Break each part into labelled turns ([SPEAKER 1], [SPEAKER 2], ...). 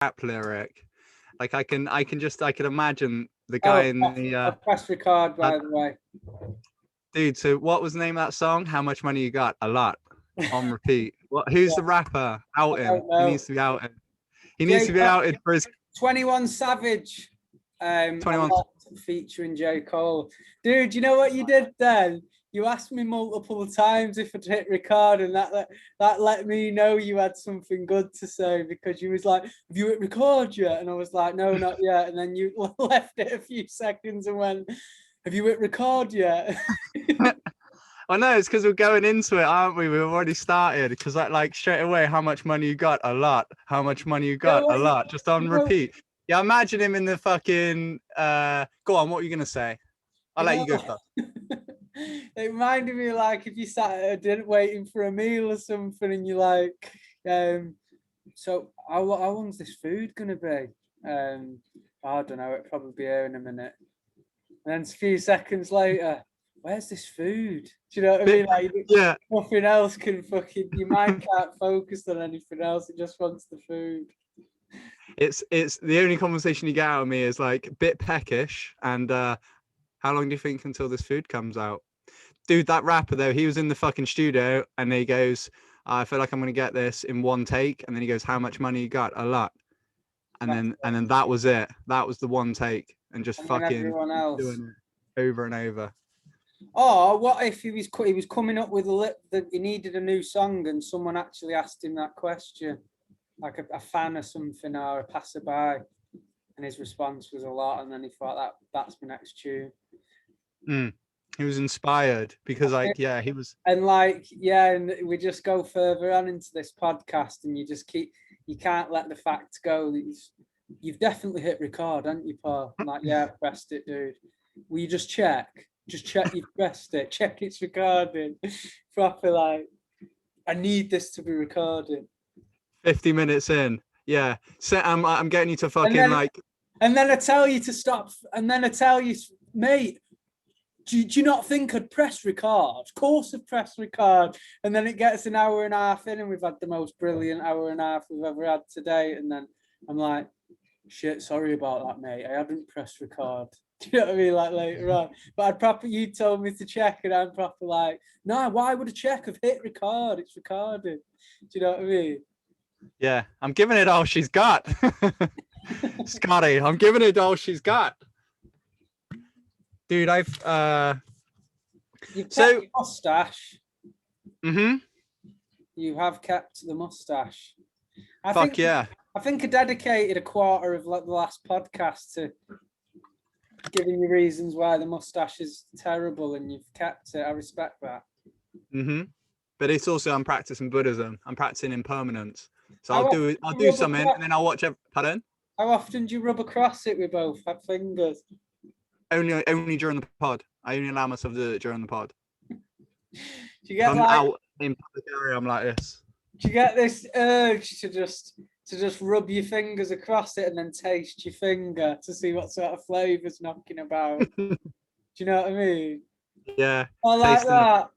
[SPEAKER 1] rap lyric. Like I can imagine the guy
[SPEAKER 2] Oh,
[SPEAKER 1] in the
[SPEAKER 2] I pressed record, by the way.
[SPEAKER 1] dude. So what was the name of that song? How much money you got? A lot. On repeat. What? Who's the rapper? Out
[SPEAKER 2] I
[SPEAKER 1] him.
[SPEAKER 2] don't know.
[SPEAKER 1] He needs to be outed. He
[SPEAKER 2] J.
[SPEAKER 1] needs to be outed for his
[SPEAKER 2] 21 Savage.
[SPEAKER 1] 21.
[SPEAKER 2] Featuring J. Cole. Dude, you know what you did then? You asked me multiple times if I'd hit record, and that let me know you had something good to say, because you was like, have you hit record yet? And I was like, no, not yet. And then you left it a few seconds and went, have you hit record yet?
[SPEAKER 1] I know, it's because we're going into it, aren't we? We've already started. Because like straight away, how much money you got? A lot. How much money you got? A lot. Just on repeat. Yeah, imagine him in the fucking. Go on. What were you gonna say? I'll let you go first.
[SPEAKER 2] It reminded me like if you sat at a dinner waiting for a meal or something, and you're like, so how long's this food gonna be? I don't know. It'll probably be here in a minute. And then a few seconds later, where's this food? Do you know what I mean? Like,
[SPEAKER 1] yeah.
[SPEAKER 2] Nothing else can fucking. Your mind can't focus on anything else. It just wants the food.
[SPEAKER 1] It's the only conversation you get out of me is like bit peckish, and how long do you think until this food comes out? Dude, that rapper though, he was in the fucking studio and he goes, I feel like I'm gonna get this in one take, and then he goes, how much money you got? A lot. And then that was it. That was the one take, and just fucking
[SPEAKER 2] everyone else
[SPEAKER 1] doing it over and over.
[SPEAKER 2] Oh, what if he was coming up with he needed a new song, and someone actually asked him that question, like a fan or something, or a passerby, and his response was a lot, and then he thought that's my next tune.
[SPEAKER 1] He was inspired because he was.
[SPEAKER 2] And and we just go further on into this podcast, and you can't let the facts go. You've definitely hit record, haven't you, Paul? I'm like, yeah, I pressed it, dude. Will you just check you've pressed it, check it's recording. Proper, like, I need this to be recording.
[SPEAKER 1] 50 minutes in, yeah. So I'm getting you to fucking
[SPEAKER 2] and then I tell you to stop, and then I tell you, mate, do you not think I'd press record? Of course I'd press record. And then it gets an hour and a half in, and we've had the most brilliant hour and a half we've ever had today. And then I'm like, shit, sorry about that, mate. I hadn't pressed record. Do you know what I mean? Like later on. But you told me to check, and I'm proper like, no, why would I check? I've hit record. It's recorded. Do you know what I mean?
[SPEAKER 1] Yeah, I'm giving it all she's got. Scotty, I'm giving it all she's got. Dude, You've kept
[SPEAKER 2] your mustache.
[SPEAKER 1] Mm-hmm.
[SPEAKER 2] You have kept the mustache. I think I dedicated a quarter of the last podcast to giving you reasons why the mustache is terrible, and you've kept it. I respect that.
[SPEAKER 1] Mm-hmm. But it's also, I'm practicing Buddhism. I'm practicing impermanence. So I'll do something, and then I'll watch it. Pardon?
[SPEAKER 2] How often do you rub across it with both fingers?
[SPEAKER 1] Only during the pod. I only allow myself to do it during the pod.
[SPEAKER 2] Do you get
[SPEAKER 1] out in public area, I'm like this.
[SPEAKER 2] Do you get this urge to just rub your fingers across it and then taste your finger to see what sort of flavour's knocking about? Do you know what I mean?
[SPEAKER 1] Yeah.
[SPEAKER 2] I like that.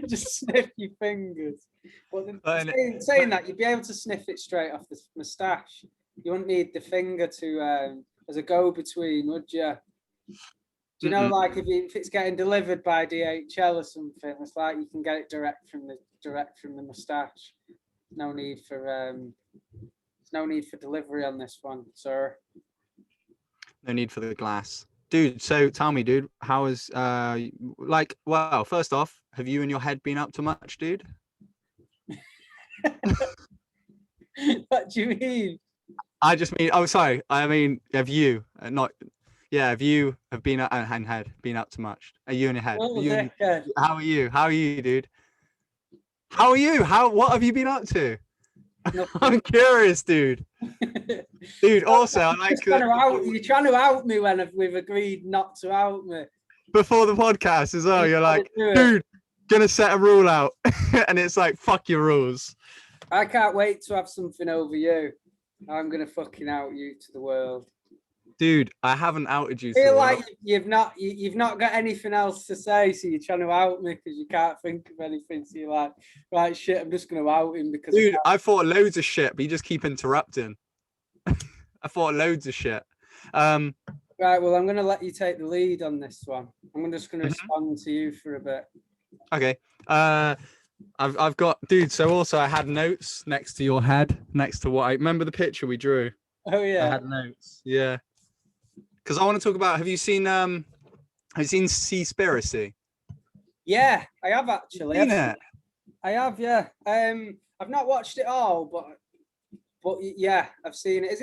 [SPEAKER 2] Just sniff your fingers. Well, saying that, you'd be able to sniff it straight off the moustache. You wouldn't need the finger to as a go-between, would you? Do you know, like if it's getting delivered by DHL or something, it's like you can get it direct from the moustache. No need for there's no need for delivery on this one, sir.
[SPEAKER 1] No need for the glass, dude. So tell me, dude, how is well, first off, have you and your head been up to much, dude?
[SPEAKER 2] What do you mean?
[SPEAKER 1] I just mean, I mean, have you have you been up to much? Are you in your head? How are you, dude? How are you? What have you been up to? I'm curious, dude. Dude, also, I like
[SPEAKER 2] you're trying to out me when we've agreed not to out me.
[SPEAKER 1] Before the podcast as well, you're like, dude, gonna set a rule out. And it's like, fuck your rules.
[SPEAKER 2] I can't wait to have something over you. I'm gonna fucking out you to the world.
[SPEAKER 1] Dude, I haven't outed you
[SPEAKER 2] I feel
[SPEAKER 1] to
[SPEAKER 2] like you've not got anything else to say, so you're trying to out me because you can't think of anything. So you're like, right, shit, I'm just going to out him because
[SPEAKER 1] Dude, I thought loads of shit, but you just keep interrupting. I thought loads of shit.
[SPEAKER 2] Right, well, I'm going to let you take the lead on this one. I'm just going to
[SPEAKER 1] Mhm.
[SPEAKER 2] respond to you for a bit.
[SPEAKER 1] Okay. I've got, dude. So also, I had notes next to your head, next to what I remember the picture we drew.
[SPEAKER 2] Oh
[SPEAKER 1] I
[SPEAKER 2] yeah,
[SPEAKER 1] had notes. Yeah. Because I want to talk about. Have you seen Spiracy?
[SPEAKER 2] yeah, I have actually.
[SPEAKER 1] Seen it?
[SPEAKER 2] I have, yeah. I've not watched it all, but yeah, I've seen it.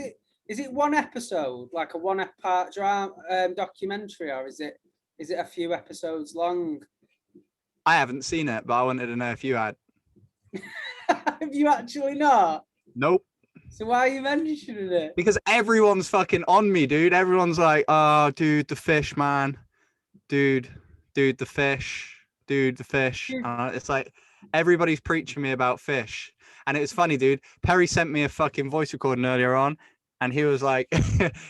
[SPEAKER 2] Is it one episode, like a one part drama documentary, or is it a few episodes long?
[SPEAKER 1] I haven't seen it, but I wanted to know if you had.
[SPEAKER 2] Have you actually not?
[SPEAKER 1] Nope.
[SPEAKER 2] So why are you mentioning it?
[SPEAKER 1] Because everyone's fucking on me, dude. Everyone's like, "Oh, dude, the fish, man. Dude, the fish. Dude, the fish." It's like everybody's preaching me about fish. And it was funny, dude. Perry sent me a fucking voice recording earlier on, and he was like,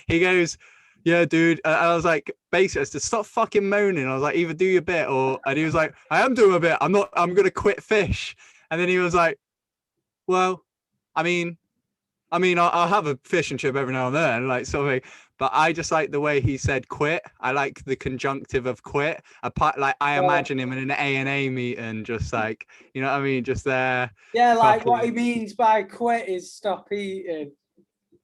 [SPEAKER 1] he goes, "Yeah, dude." And I was like, basically, I said, "Stop fucking moaning." I was like, "Either do your bit," or, and he was like, "I am doing a bit. I'm gonna quit fish." And then he was like, "Well, I mean, I'll have a fish and chip every now and then, like something." But I just like the way he said quit. I like the conjunctive of quit. Apart, like I imagine him in an A&A meeting, just like, you know what I mean, just there.
[SPEAKER 2] Yeah, like
[SPEAKER 1] Fucking,
[SPEAKER 2] what he means by quit is stop eating.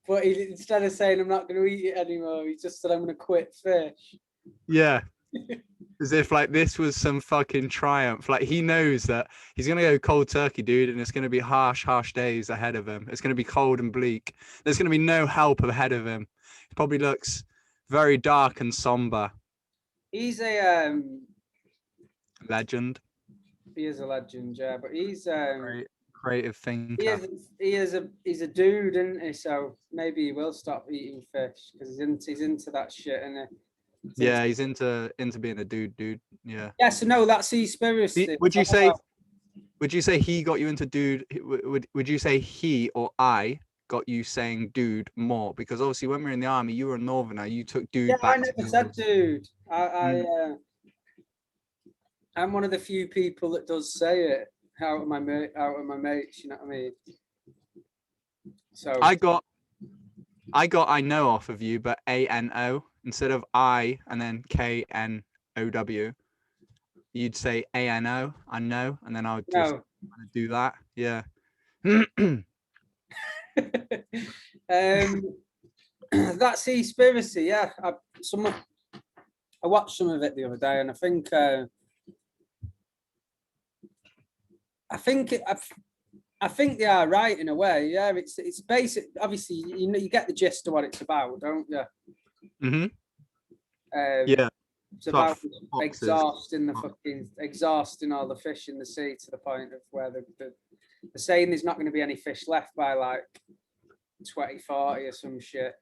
[SPEAKER 2] But instead of saying I'm not going to eat it anymore, he just said I'm going to quit fish.
[SPEAKER 1] yeah. As if like this was some fucking triumph. Like he knows that he's gonna go cold turkey, dude, and it's gonna be harsh days ahead of him. It's gonna be cold and bleak. There's gonna be no help ahead of him. He probably looks very dark and somber.
[SPEAKER 2] He's a
[SPEAKER 1] Legend.
[SPEAKER 2] he is a legend, yeah. But he's
[SPEAKER 1] Great creative thinker.
[SPEAKER 2] he's a dude, isn't he? So maybe he will stop eating fish because he's into that shit, and
[SPEAKER 1] Yeah, he's into being a dude. Yeah.
[SPEAKER 2] yeah. So no, that's Spiracy.
[SPEAKER 1] Would you say he got you into dude? Would you say he or I got you saying dude more? Because obviously when we were in the army, you were a northerner. You took dude
[SPEAKER 2] Yeah, I
[SPEAKER 1] back to
[SPEAKER 2] never said
[SPEAKER 1] yours.
[SPEAKER 2] dude. I'm one of the few people that does say it out of my mates. You know what I mean? So
[SPEAKER 1] I know off of you, but ANO instead of I and then KNOW, you'd say ANO. I know, and then I would just
[SPEAKER 2] no.
[SPEAKER 1] do that. Yeah.
[SPEAKER 2] That's Spiracy. Yeah, I watched some of it the other day, and I think I think they are right in a way. Yeah, it's basic. Obviously, you get the gist of what it's about, don't you?
[SPEAKER 1] Mm-hmm.
[SPEAKER 2] Yeah.
[SPEAKER 1] Yeah.
[SPEAKER 2] It's about
[SPEAKER 1] Foxes.
[SPEAKER 2] exhausting all the fish in the sea to the point of where they're saying there's not going to be any fish left by like 2040 or some shit.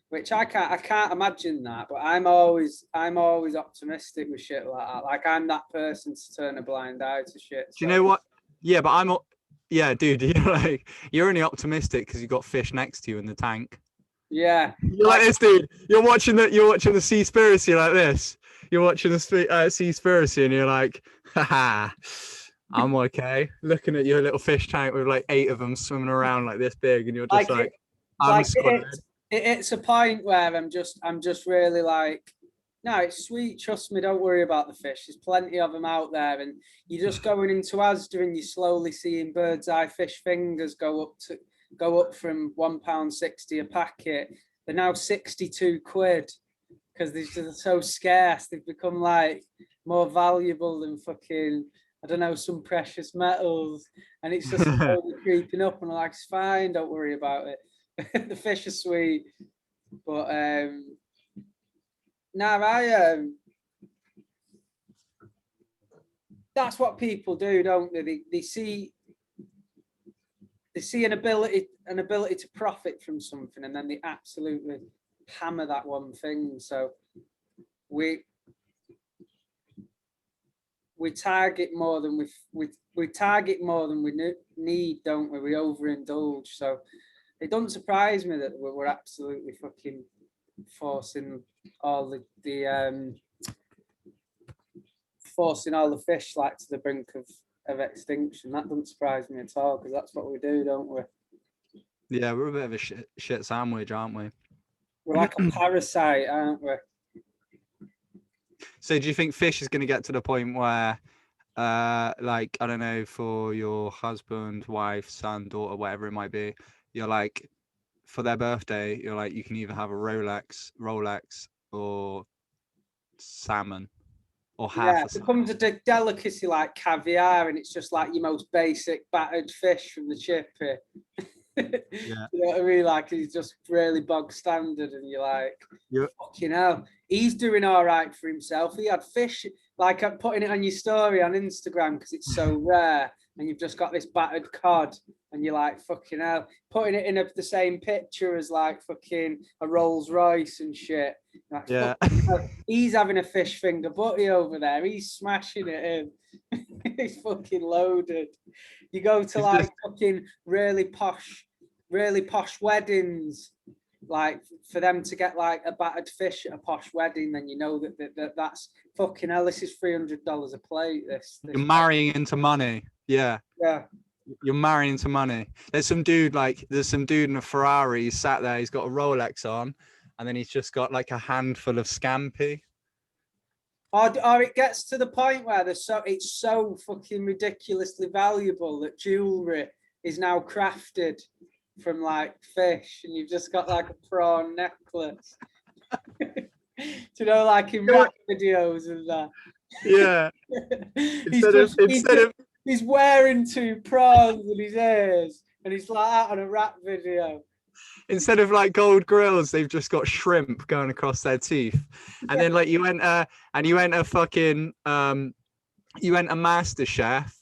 [SPEAKER 2] Which I can't imagine that, but I'm always optimistic with shit like that. Like I'm that person to turn a blind eye to shit.
[SPEAKER 1] Do you know what? Yeah, but yeah, dude, you're only optimistic because you got fish next to you in the tank.
[SPEAKER 2] Yeah.
[SPEAKER 1] You're like this, dude. You're watching the Seaspiracy like this. You're watching the Seaspiracy and you're like, haha, I'm okay. Looking at your little fish tank with like 8 of them swimming around like this big, and you're just like I'm squared.
[SPEAKER 2] It's a point where I'm just really like, no, it's sweet. Trust me, don't worry about the fish. There's plenty of them out there, and you're just going into Asda and you're slowly seeing bird's eye fish fingers go up from £1.60 a packet. They're now 62 quid because they're just so scarce. They've become like more valuable than fucking, I don't know, some precious metals, and it's just slowly creeping up. And I'm like, it's fine, don't worry about it. The fish are sweet, but that's what people do, don't they? They see an ability to profit from something, and then they absolutely hammer that one thing. So we target more than we target more than we need, don't we? We overindulge. So it doesn't surprise me that we're absolutely fucking forcing all the fish like to the brink of extinction. That doesn't surprise me at all, because that's what we do, don't we?
[SPEAKER 1] Yeah, we're a bit of a shit sandwich, aren't we?
[SPEAKER 2] We're like a parasite, aren't we?
[SPEAKER 1] So do you think fish is going to get to the point where, like, I don't know, for your husband, wife, son, daughter, whatever it might be, you're like, for their birthday, you're like, you can either have a Rolex, or salmon, or half
[SPEAKER 2] Yeah,
[SPEAKER 1] a
[SPEAKER 2] it
[SPEAKER 1] salmon.
[SPEAKER 2] becomes a delicacy like caviar, and it's just like your most basic battered fish from the chippy.
[SPEAKER 1] Yeah.
[SPEAKER 2] You know what I mean? Like, he's just really bog standard, and you're like, fucking hell, he's doing all right for himself. He had fish, like, I'm putting it on your story on Instagram because it's so rare, and you've just got this battered cod, and you're like, fucking hell, putting it in the same picture as like fucking a Rolls Royce and shit. Like,
[SPEAKER 1] Yeah.
[SPEAKER 2] he's having a fish finger butty over there. He's smashing it in. He's fucking loaded. You go to like fucking really posh weddings, like for them to get like a battered fish at a posh wedding, then you know that's fucking hell. This is $300 a plate. This
[SPEAKER 1] You're marrying into money. Yeah.
[SPEAKER 2] Yeah.
[SPEAKER 1] You're marrying into money. There's some dude in a Ferrari. He's sat there. He's got a Rolex on, and then he's just got like a handful of scampi.
[SPEAKER 2] Or it gets to the point where it's so fucking ridiculously valuable that jewelry is now crafted from like fish, and you've just got like a prawn necklace. Do you know, like in rap videos and that?
[SPEAKER 1] Yeah.
[SPEAKER 2] He's wearing 2 prawns in his ears, and he's like that on a rap video.
[SPEAKER 1] Instead of like gold grills, they've just got shrimp going across their teeth. And then like you enter fucking you enter Master Chef,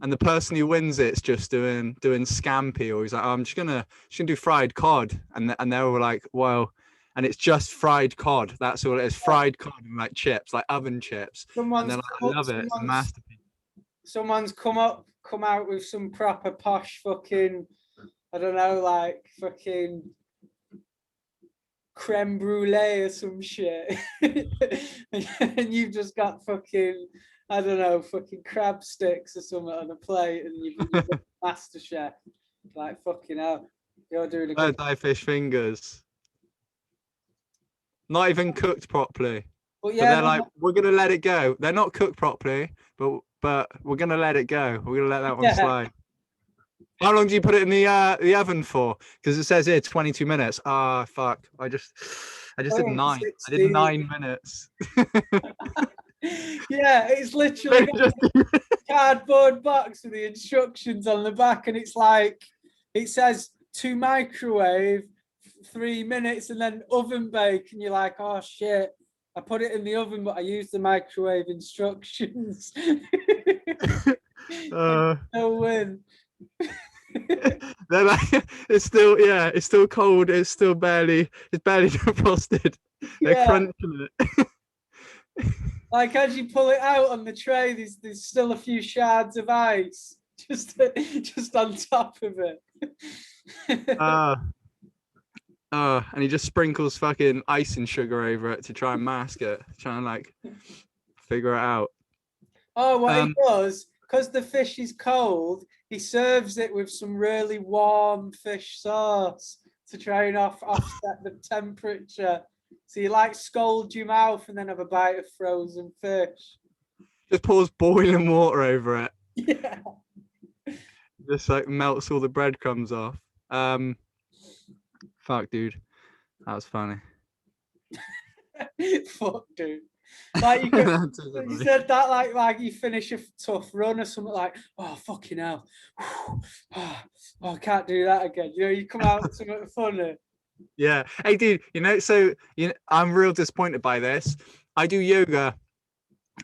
[SPEAKER 1] and the person who wins it's just doing scampi, or he's like, oh, I'm just gonna do fried cod, and they were like, well, and it's just fried cod. That's all it is, fried cod and like chips, like oven chips. And they're like, I love it. It's a masterpiece.
[SPEAKER 2] Someone's come out with some proper posh fucking, I don't know, like fucking creme brulee or some shit. And you've just got fucking, I don't know, fucking crab sticks or something on a plate, and you've got Master Chef. Like, fucking hell, you're doing a good...
[SPEAKER 1] Bird eye fish fingers. Not even cooked properly. But they're like, we're gonna let it go. They're not cooked properly, but we're gonna let it go. We're gonna let that one slide. How long do you put it in the oven for? Because it says here 22 minutes. Ah, fuck. I just did 9. 16. I did 9 minutes.
[SPEAKER 2] Yeah, it's literally a cardboard box with the instructions on the back, and it's like, it says to microwave 3 minutes and then oven bake, and you're like, oh shit, I put it in the oven, but I used the microwave instructions. No win.
[SPEAKER 1] Then it's still cold. It's barely defrosted. They're crunching it.
[SPEAKER 2] Like, as you pull it out on the tray, there's still a few shards of ice just on top of it.
[SPEAKER 1] And he just sprinkles fucking icing sugar over it to try and mask it, trying to like figure it out.
[SPEAKER 2] Oh, what he does, because the fish is cold, he serves it with some really warm fish sauce to try and offset the temperature. So you like scald your mouth and then have a bite of frozen fish.
[SPEAKER 1] Just pours boiling water over it.
[SPEAKER 2] Yeah.
[SPEAKER 1] Just like melts all the breadcrumbs off. Fuck, dude. That was funny.
[SPEAKER 2] Fuck, dude. Like, you said that like you finish a tough run or something, like, oh, fucking hell. Oh, I can't do that again. You know, you come out with something funny.
[SPEAKER 1] Yeah. Hey, dude, I'm real disappointed by this. I do yoga.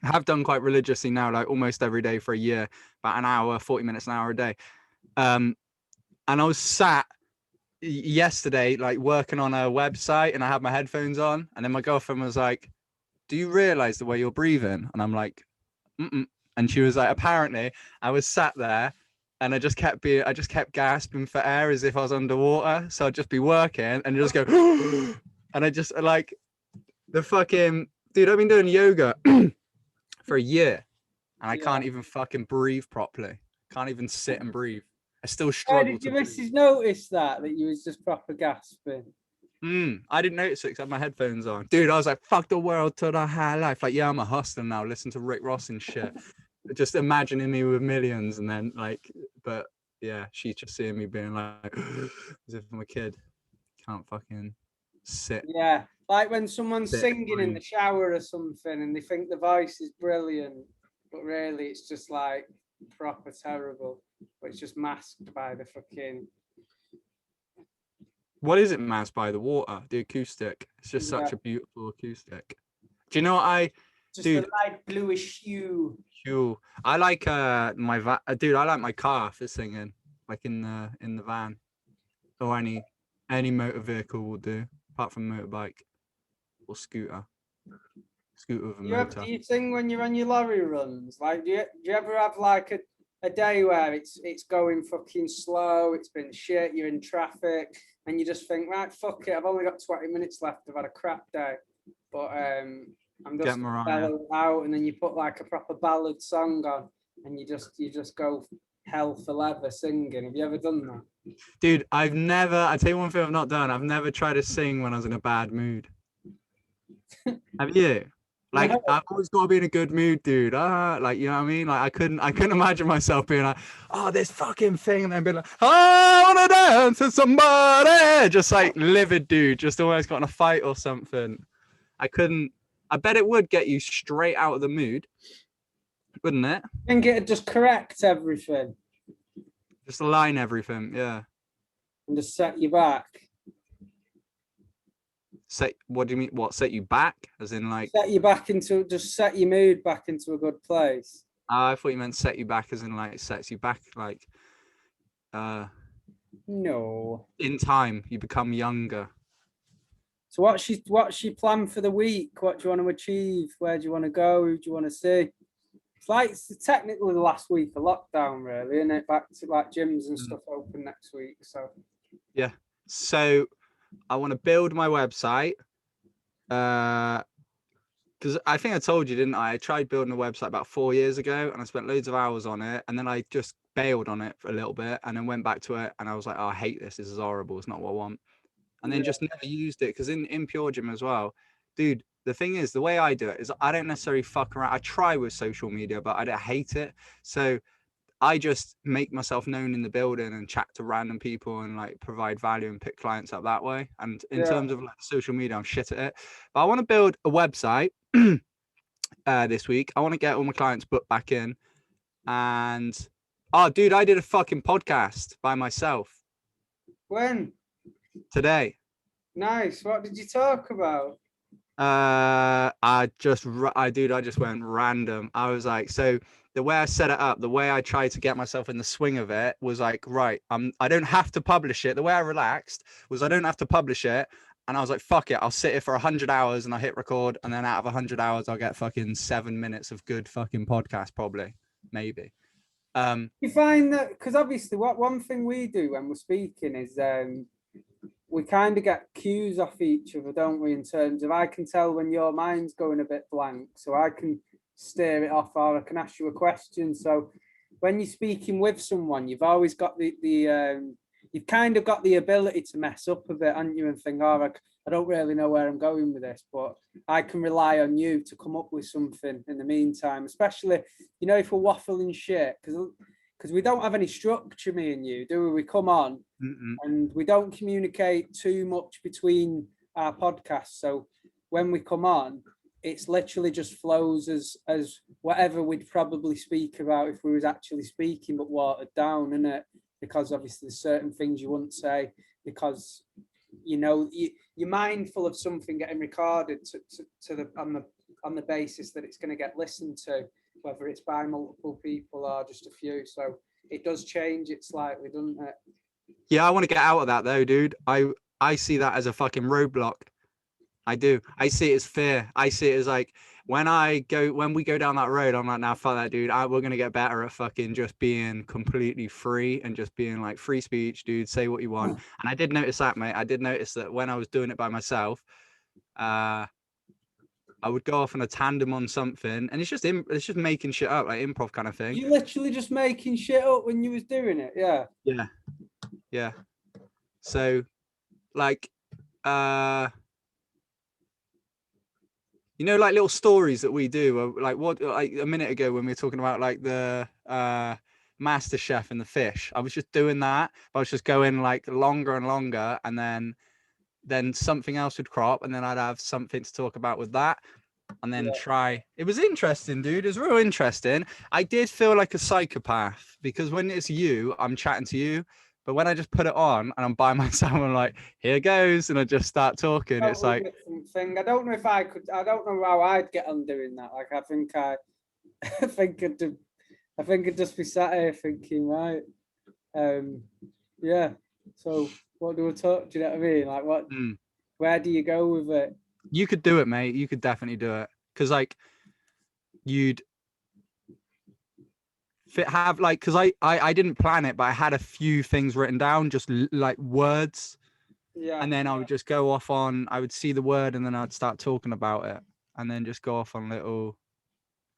[SPEAKER 1] I have done quite religiously now, like almost every day for a year, about an hour, 40 minutes, an hour a day. And I was sat yesterday, like working on a website, and I had my headphones on, and then my girlfriend was like, do you realize the way you're breathing? And I'm like, mm-mm. And she was like, apparently I was sat there and I just kept gasping for air as if I was underwater. So I'd just be working and just go, and I just like the fucking dude. I've been doing yoga for a year, and I can't even fucking breathe properly. Can't even sit and breathe. I still
[SPEAKER 2] Why
[SPEAKER 1] struggle
[SPEAKER 2] did
[SPEAKER 1] to
[SPEAKER 2] your
[SPEAKER 1] breathe.
[SPEAKER 2] missus notice that you was just proper gasping?
[SPEAKER 1] I didn't notice it because I had my headphones on. Dude, I was like, fuck the world to the high life. Like, yeah, I'm a hustler now. Listen to Rick Ross and shit. Just imagining me with millions, and then like, but yeah, she's just seeing me being like, as if I'm a kid. Can't fucking sit.
[SPEAKER 2] Yeah, like when someone's
[SPEAKER 1] Sit,
[SPEAKER 2] singing in
[SPEAKER 1] breathe.
[SPEAKER 2] the shower or something and they think the voice is brilliant, but really it's just like proper terrible. But it's just masked by the fucking.
[SPEAKER 1] What is it masked by? The water, the acoustic. It's just such a beautiful acoustic. Do you know what
[SPEAKER 2] Just
[SPEAKER 1] dude?
[SPEAKER 2] a light bluish hue.
[SPEAKER 1] I like dude. I like my car for singing, like in the van, or any motor vehicle will do, apart from motorbike or scooter with a motor.
[SPEAKER 2] Do you sing when you're on your lorry runs? Like, do you ever have like a day where it's going fucking slow, it's been shit, you're in traffic, and you just think, right, fuck it, I've only got 20 minutes left, I've had a crap day, but I'm just bellow out, and then you put like a proper ballad song on, and you just go hell for leather singing. Have you ever done that?
[SPEAKER 1] Dude, I tell you one thing I've not done. I've never tried to sing when I was in a bad mood. Have you? Like,
[SPEAKER 2] No.
[SPEAKER 1] I've always got to be in a good mood, dude. Like, you know what I mean? Like, I couldn't imagine myself being like, oh, this fucking thing, and then be like, I wanna dance with somebody, just like livid, dude, just almost got in a fight or something. I couldn't. I bet it would get you straight out of the mood, wouldn't it?
[SPEAKER 2] I think it'd just correct everything
[SPEAKER 1] Just align everything, yeah.
[SPEAKER 2] and just set you back.
[SPEAKER 1] What do you mean? What, set you back? As in like
[SPEAKER 2] Set you back into, just set your mood back into a good place.
[SPEAKER 1] I thought you meant set you back as in like sets you back like
[SPEAKER 2] No.
[SPEAKER 1] in time you become younger.
[SPEAKER 2] So what's your plan for the week? What do you want to achieve? Where do you want to go? Who do you want to see? It's technically the last week of lockdown, really, isn't it? Back to like gyms and stuff open next week. So
[SPEAKER 1] yeah. So I want to build my website. Because I think I told you, didn't I? I tried building a website about 4 years ago, and I spent loads of hours on it, and then I just bailed on it for a little bit, and then went back to it, and I was like, oh, I hate this. This is horrible. It's not what I want. And then just never used it, because in Pure Gym as well, dude, the thing is, the way I do it is I don't necessarily fuck around. I try with social media, but I don't hate it. So I just make myself known in the building and chat to random people and like provide value and pick clients up that way. And in terms of like social media, I'm shit at it. But I want to build a website this week. I want to get all my clients booked back in. And dude, I did a fucking podcast by myself.
[SPEAKER 2] When?
[SPEAKER 1] Today.
[SPEAKER 2] Nice. What did you talk about?
[SPEAKER 1] I just went random. I was like, so the way I set it up, the way I tried to get myself in the swing of it was like, right, I don't have to publish it. The way I relaxed was I don't have to publish it. And I was like, fuck it, I'll sit here for 100 hours and I'll hit record. And then out of 100 hours, I'll get fucking 7 minutes of good fucking podcast, probably, maybe.
[SPEAKER 2] You find that, because obviously one thing we do when we're speaking is we kind of get cues off each other, don't we? In terms of, I can tell when your mind's going a bit blank, so I can steer it off, or I can ask you a question. So when you're speaking with someone, you've always got you've kind of got the ability to mess up a bit, haven't you? And think, oh, I don't really know where I'm going with this, but I can rely on you to come up with something in the meantime, especially, you know, if we're waffling shit, because we don't have any structure, me and you, do we? We come on and we don't communicate too much between our podcasts. So when we come on, it's literally just flows as whatever we'd probably speak about if we was actually speaking, but watered down, isn't it? Because obviously there's certain things you wouldn't say because, you know, you're mindful of something getting recorded on the basis that it's going to get listened to, whether it's by multiple people or just a few. So it does change it slightly, doesn't it?
[SPEAKER 1] Yeah, I want to get out of that though, dude. I see that as a fucking roadblock. I do. I see it as fear. I see it as like when we go down that road, I'm like, nah, fuck that, dude. We're gonna get better at fucking just being completely free and just being like free speech, dude. Say what you want. And I did notice that, mate. I did notice that when I was doing it by myself, I would go off on a tandem on something, and it's just making shit up, like improv kind of thing.
[SPEAKER 2] You literally just making shit up when you was doing it, yeah.
[SPEAKER 1] Yeah. So, like, you know, like little stories that we do, like like a minute ago when we were talking about like the Master Chef and the fish. I was just doing that. I was just going like longer and longer, and then something else would crop, and then I'd have something to talk about with that, and then try. It was interesting, dude. It was real interesting. I did feel like a psychopath because when it's you, I'm chatting to you. But when I just put it on and I'm by myself, I'm like, here goes, and I just start talking. It's like
[SPEAKER 2] thing. I don't know if I could. I don't know how I'd get on doing that. Like I think I'd just be sat here thinking, right, yeah. So what do we talk? Do you know what I mean? Like what? Where do you go with it?
[SPEAKER 1] You could do it, mate. You could definitely do it because like you'd have like because I didn't plan it, but I had a few things written down, just like words.
[SPEAKER 2] Yeah.
[SPEAKER 1] And then I would just go off on, I would see the word and then I'd start talking about it and then just go off on little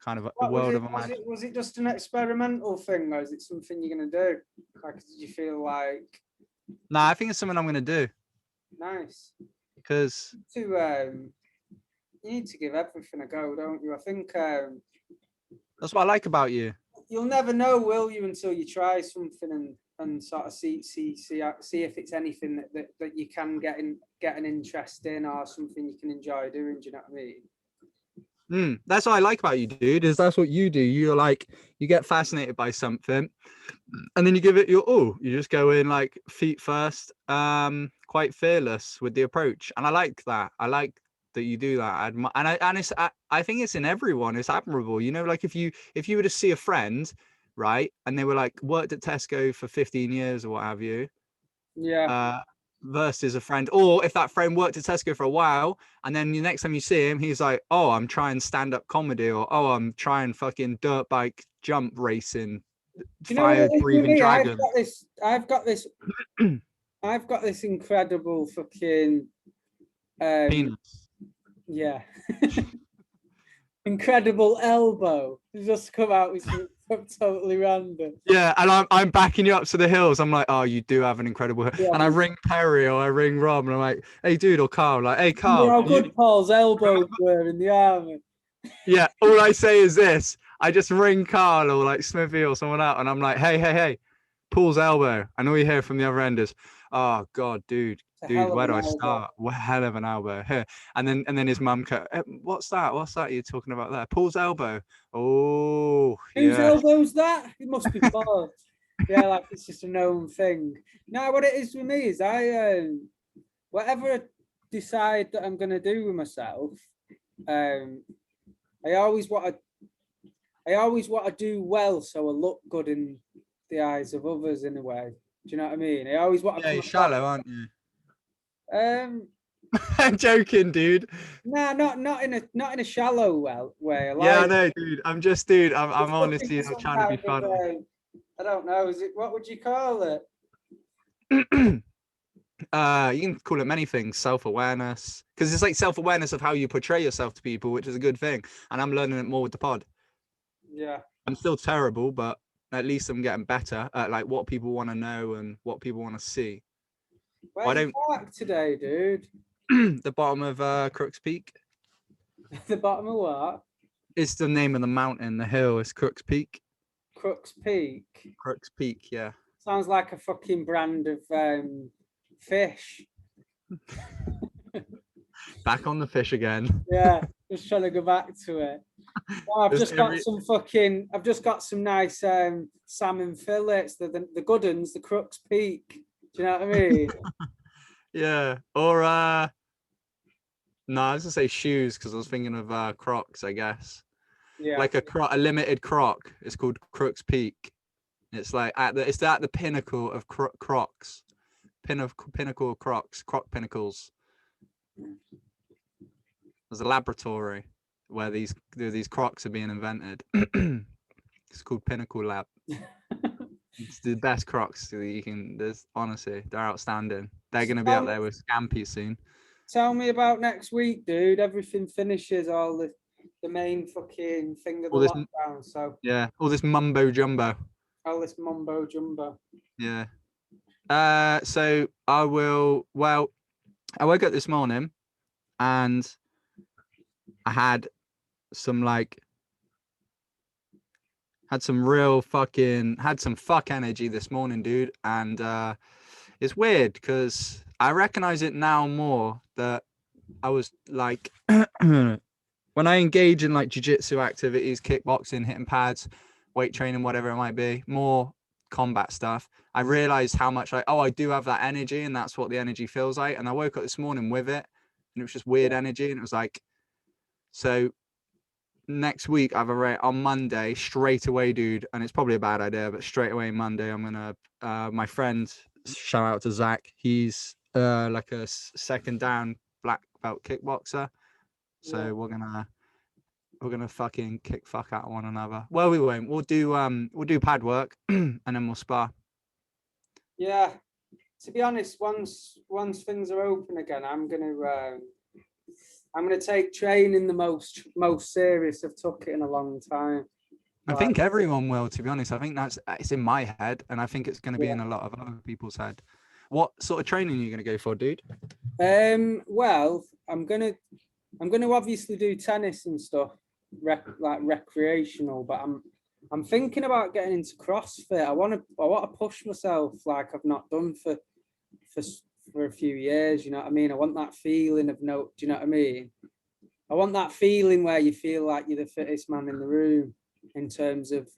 [SPEAKER 1] kind of a world of imagination.
[SPEAKER 2] Was it just an experimental thing or is it something you're going to do? Like, did you feel like?
[SPEAKER 1] Nah, I think it's something I'm going to do.
[SPEAKER 2] Nice.
[SPEAKER 1] Because
[SPEAKER 2] you need to give everything a go, don't you? I think
[SPEAKER 1] that's what I like about you.
[SPEAKER 2] You'll never know, will you, until you try something and sort of see if it's anything that you can get an interest in or something you can enjoy doing. Do you know what I mean?
[SPEAKER 1] That's what I like about you, dude, is that's what you do. You're like, you get fascinated by something and then you give it you just go in like feet first, quite fearless with the approach. And I like that. I like that you do that. I think it's in everyone. It's admirable. You know, like if you were to see a friend, right, and they were like worked at Tesco for 15 years or what have you, versus a friend, or if that friend worked at Tesco for a while and then the next time you see him he's like, oh, I'm trying stand-up comedy, or oh, I'm trying fucking dirt bike jump racing, fire breathing dragon.
[SPEAKER 2] I've got this I've got this incredible fucking
[SPEAKER 1] penis.
[SPEAKER 2] Yeah. Incredible elbow. It's just come out with something totally random.
[SPEAKER 1] Yeah, and I'm backing you up to the hills. I'm like, oh, you do have an incredible. Yeah. And I ring Perry or I ring Rob, and I'm like, hey, dude, or Carl, like, hey, Carl.
[SPEAKER 2] How good Paul's elbows were in the army.
[SPEAKER 1] Yeah, all I say is this: I just ring Carl or like Smithy or someone out, and I'm like, hey, Paul's elbow, and all you hear from the other end is, oh God, dude, where do I start? What hell of an elbow here. And then his mum what's that you're talking about there? Paul's elbow. Oh,
[SPEAKER 2] whose elbow's that? It must be Paul. Yeah, like it's just a known thing. No, what it is with me is I whatever I decide that I'm gonna do with myself, I always want to do well so I look good in the eyes of others in a way. Do you know what I mean? I always want to come
[SPEAKER 1] you're shallow, aren't you?
[SPEAKER 2] I'm
[SPEAKER 1] joking, dude.
[SPEAKER 2] Nah, not in a shallow way.
[SPEAKER 1] I know, dude. I'm honestly not trying to be funny.
[SPEAKER 2] I don't know. What would you call it?
[SPEAKER 1] You can call it many things. Self-awareness, because it's like self-awareness of how you portray yourself to people, which is a good thing. And I'm learning it more with the pod.
[SPEAKER 2] Yeah.
[SPEAKER 1] I'm still terrible, but at least I'm getting better at like what people want to know and what people want to see.
[SPEAKER 2] Where you park today, dude?
[SPEAKER 1] The bottom of Crooks Peak.
[SPEAKER 2] The bottom of what?
[SPEAKER 1] It's the name of the mountain, the hill. It's Crooks Peak.
[SPEAKER 2] Crooks Peak.
[SPEAKER 1] Crooks Peak, yeah.
[SPEAKER 2] Sounds like a fucking brand of fish.
[SPEAKER 1] Back on the fish again.
[SPEAKER 2] Yeah, just trying to go back to it. Oh, I've just got some nice salmon fillets, the good ones, the Crooks Peak. Do you know what I mean?
[SPEAKER 1] Yeah. Or no, I was gonna say shoes because I was thinking of Crocs, I guess. Yeah. Like a limited Croc. It's called Crooks Peak. It's like at the pinnacle of Crocs. Pinnacle of Crocs, Croc pinnacles. There's a laboratory. where these Crocs are being invented. It's called Pinnacle Lab. It's the best Crocs that you can. There's honestly, they're outstanding. They're gonna be up there with Scampy soon.
[SPEAKER 2] Tell me about next week, dude. Everything finishes, all the main fucking thing of the
[SPEAKER 1] All this,
[SPEAKER 2] lockdown. So
[SPEAKER 1] yeah, all this mumbo jumbo.
[SPEAKER 2] all this mumbo jumbo.
[SPEAKER 1] Yeah. So I will. Well, I woke up this morning, and I had some had some fuck energy this morning, dude. And it's weird because I recognize it now more that I was like, when I engage in like jiu-jitsu activities, kickboxing, hitting pads, weight training, whatever it might be, more combat stuff, I realized how much I do have that energy, and that's what the energy feels like. And I woke up this morning with it, and it was just weird energy. And it was like, so next week I have a rate on Monday straight away, dude, and it's probably a bad idea, but straight away Monday I'm gonna my friend, shout out to Zach, he's like a second down black belt kickboxer, so we're gonna fucking kick fuck out of one another. Well, we won't, we'll do pad work and then we'll spar.
[SPEAKER 2] Yeah, to be honest, once things are open again, I'm gonna take training the most serious I've took it in a long time.
[SPEAKER 1] I think everyone will, to be honest. I think it's in my head, and I think it's going to be in a lot of other people's head. What sort of training are you going to go for, dude?
[SPEAKER 2] Well, I'm gonna obviously do tennis and stuff, like recreational, but I'm thinking about getting into CrossFit. I want to push myself like I've not done for a few years. You know what I mean? I want that feeling of do you know what I mean? I want that feeling where you feel like you're the fittest man in the room in terms of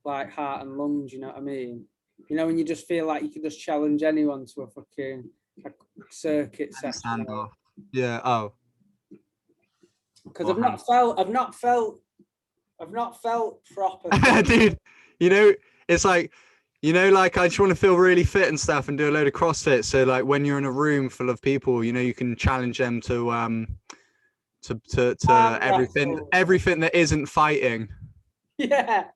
[SPEAKER 2] like heart and lungs. You know what I mean? You know, when you just feel like you can just challenge anyone to a fucking circuit session.
[SPEAKER 1] Yeah. Oh.
[SPEAKER 2] Because I've not felt proper.
[SPEAKER 1] Dude, it's like, like I just want to feel really fit and stuff and do a load of CrossFit. So like when you're in a room full of people, you can challenge them to everything that isn't fighting.
[SPEAKER 2] Yeah.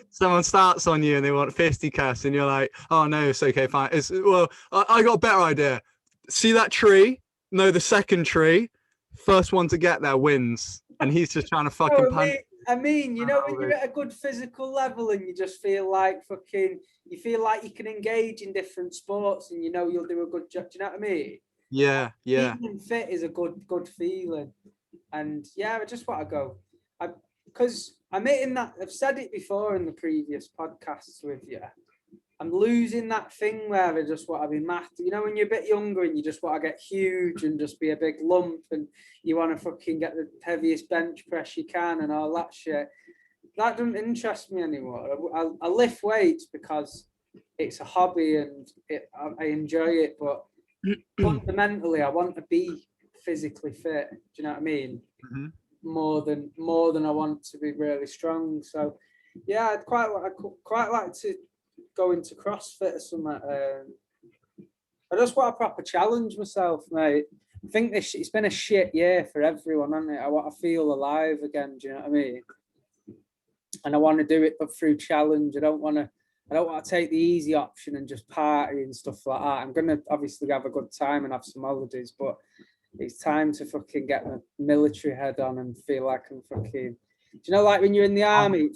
[SPEAKER 1] Someone starts on you and they want fisticuffs and you're like, oh no, it's okay, fine. I got a better idea. See that tree? No, the second tree. First one to get there wins. And he's just trying to fucking punch.
[SPEAKER 2] I mean, when you're at a good physical level and you just feel like you feel like you can engage in different sports and you'll do a good job. Do you know what I mean?
[SPEAKER 1] Yeah.
[SPEAKER 2] Being fit is a good feeling. And yeah, I just want to go. Because I'm hitting that, I've said it before in the previous podcasts with you. I'm losing that thing where I just want to be massive. When you're a bit younger and you just want to get huge and just be a big lump and you want to fucking get the heaviest bench press you can and all that shit. That doesn't interest me anymore. I lift weights because it's a hobby and I enjoy it, but fundamentally I want to be physically fit. Do you know what I mean?
[SPEAKER 1] Mm-hmm.
[SPEAKER 2] More than I want to be really strong. So yeah, I'd quite like to go into CrossFit or something. I just want to proper challenge myself, mate. I think it's been a shit year for everyone, hasn't it? I want to feel alive again. Do you know what I mean? And I want to do it, but through challenge. I don't want to take the easy option and just party and stuff like that. I'm gonna obviously have a good time and have some holidays, but it's time to fucking get my military head on and feel like I'm fucking. Do you know, like when you're in the army?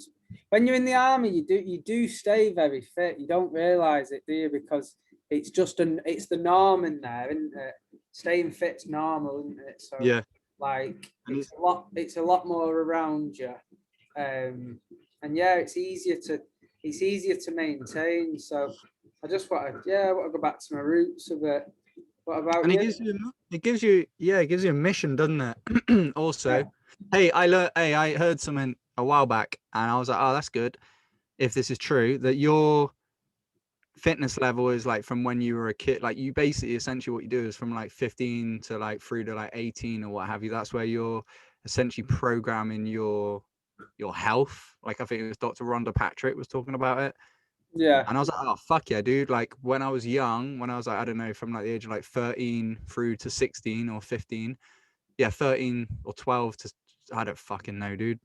[SPEAKER 2] When you're in the army, you do stay very fit. You don't realise it, do you? Because it's the norm in there, isn't it? Staying fit's normal, isn't it? So
[SPEAKER 1] yeah,
[SPEAKER 2] like it's a lot more around you, and yeah, it's easier to maintain. So I just want to go back to my roots a bit. What about
[SPEAKER 1] and
[SPEAKER 2] you?
[SPEAKER 1] it gives you a mission, doesn't it? Also, hey, I heard something a while back and I was like, oh, that's good. If this is true, that your fitness level is like from when you were a kid, like you basically essentially what you do is from like 15 to like through to like 18 or what have you. That's where you're essentially programming your health. Like I think it was Dr. Rhonda Patrick was talking about it.
[SPEAKER 2] Yeah.
[SPEAKER 1] And I was like, oh, fuck yeah, dude. Like when I was young, when I was like, I don't know, from like the age of like 13 through to 16 or 15, 13 or 12 to, I don't fucking know, dude.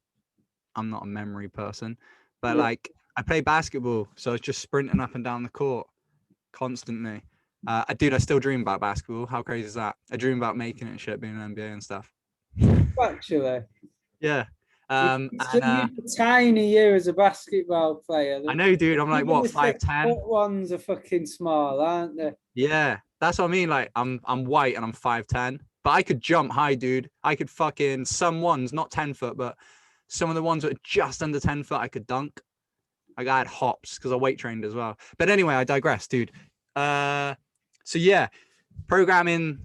[SPEAKER 1] I'm not a memory person, but
[SPEAKER 2] Yeah.
[SPEAKER 1] like I play basketball, so I was just sprinting up and down the court constantly. I still dream about basketball. How crazy is that? I dream about making it and shit, being an NBA and stuff.
[SPEAKER 2] Actually,
[SPEAKER 1] Yeah.
[SPEAKER 2] you tiny you as a basketball player.
[SPEAKER 1] I know, dude. I'm like,
[SPEAKER 2] Even
[SPEAKER 1] what,
[SPEAKER 2] the
[SPEAKER 1] 5'10"?
[SPEAKER 2] 6 foot ones are fucking small, aren't they?
[SPEAKER 1] Yeah, that's what I mean. Like, I'm white and I'm 5'10", but I could jump high, dude. I could fucking, some ones, not 10 foot, but some of the ones that are just under 10 foot, I could dunk. Like, I had hops because I weight trained as well. But anyway, I digress, dude. So yeah, programming.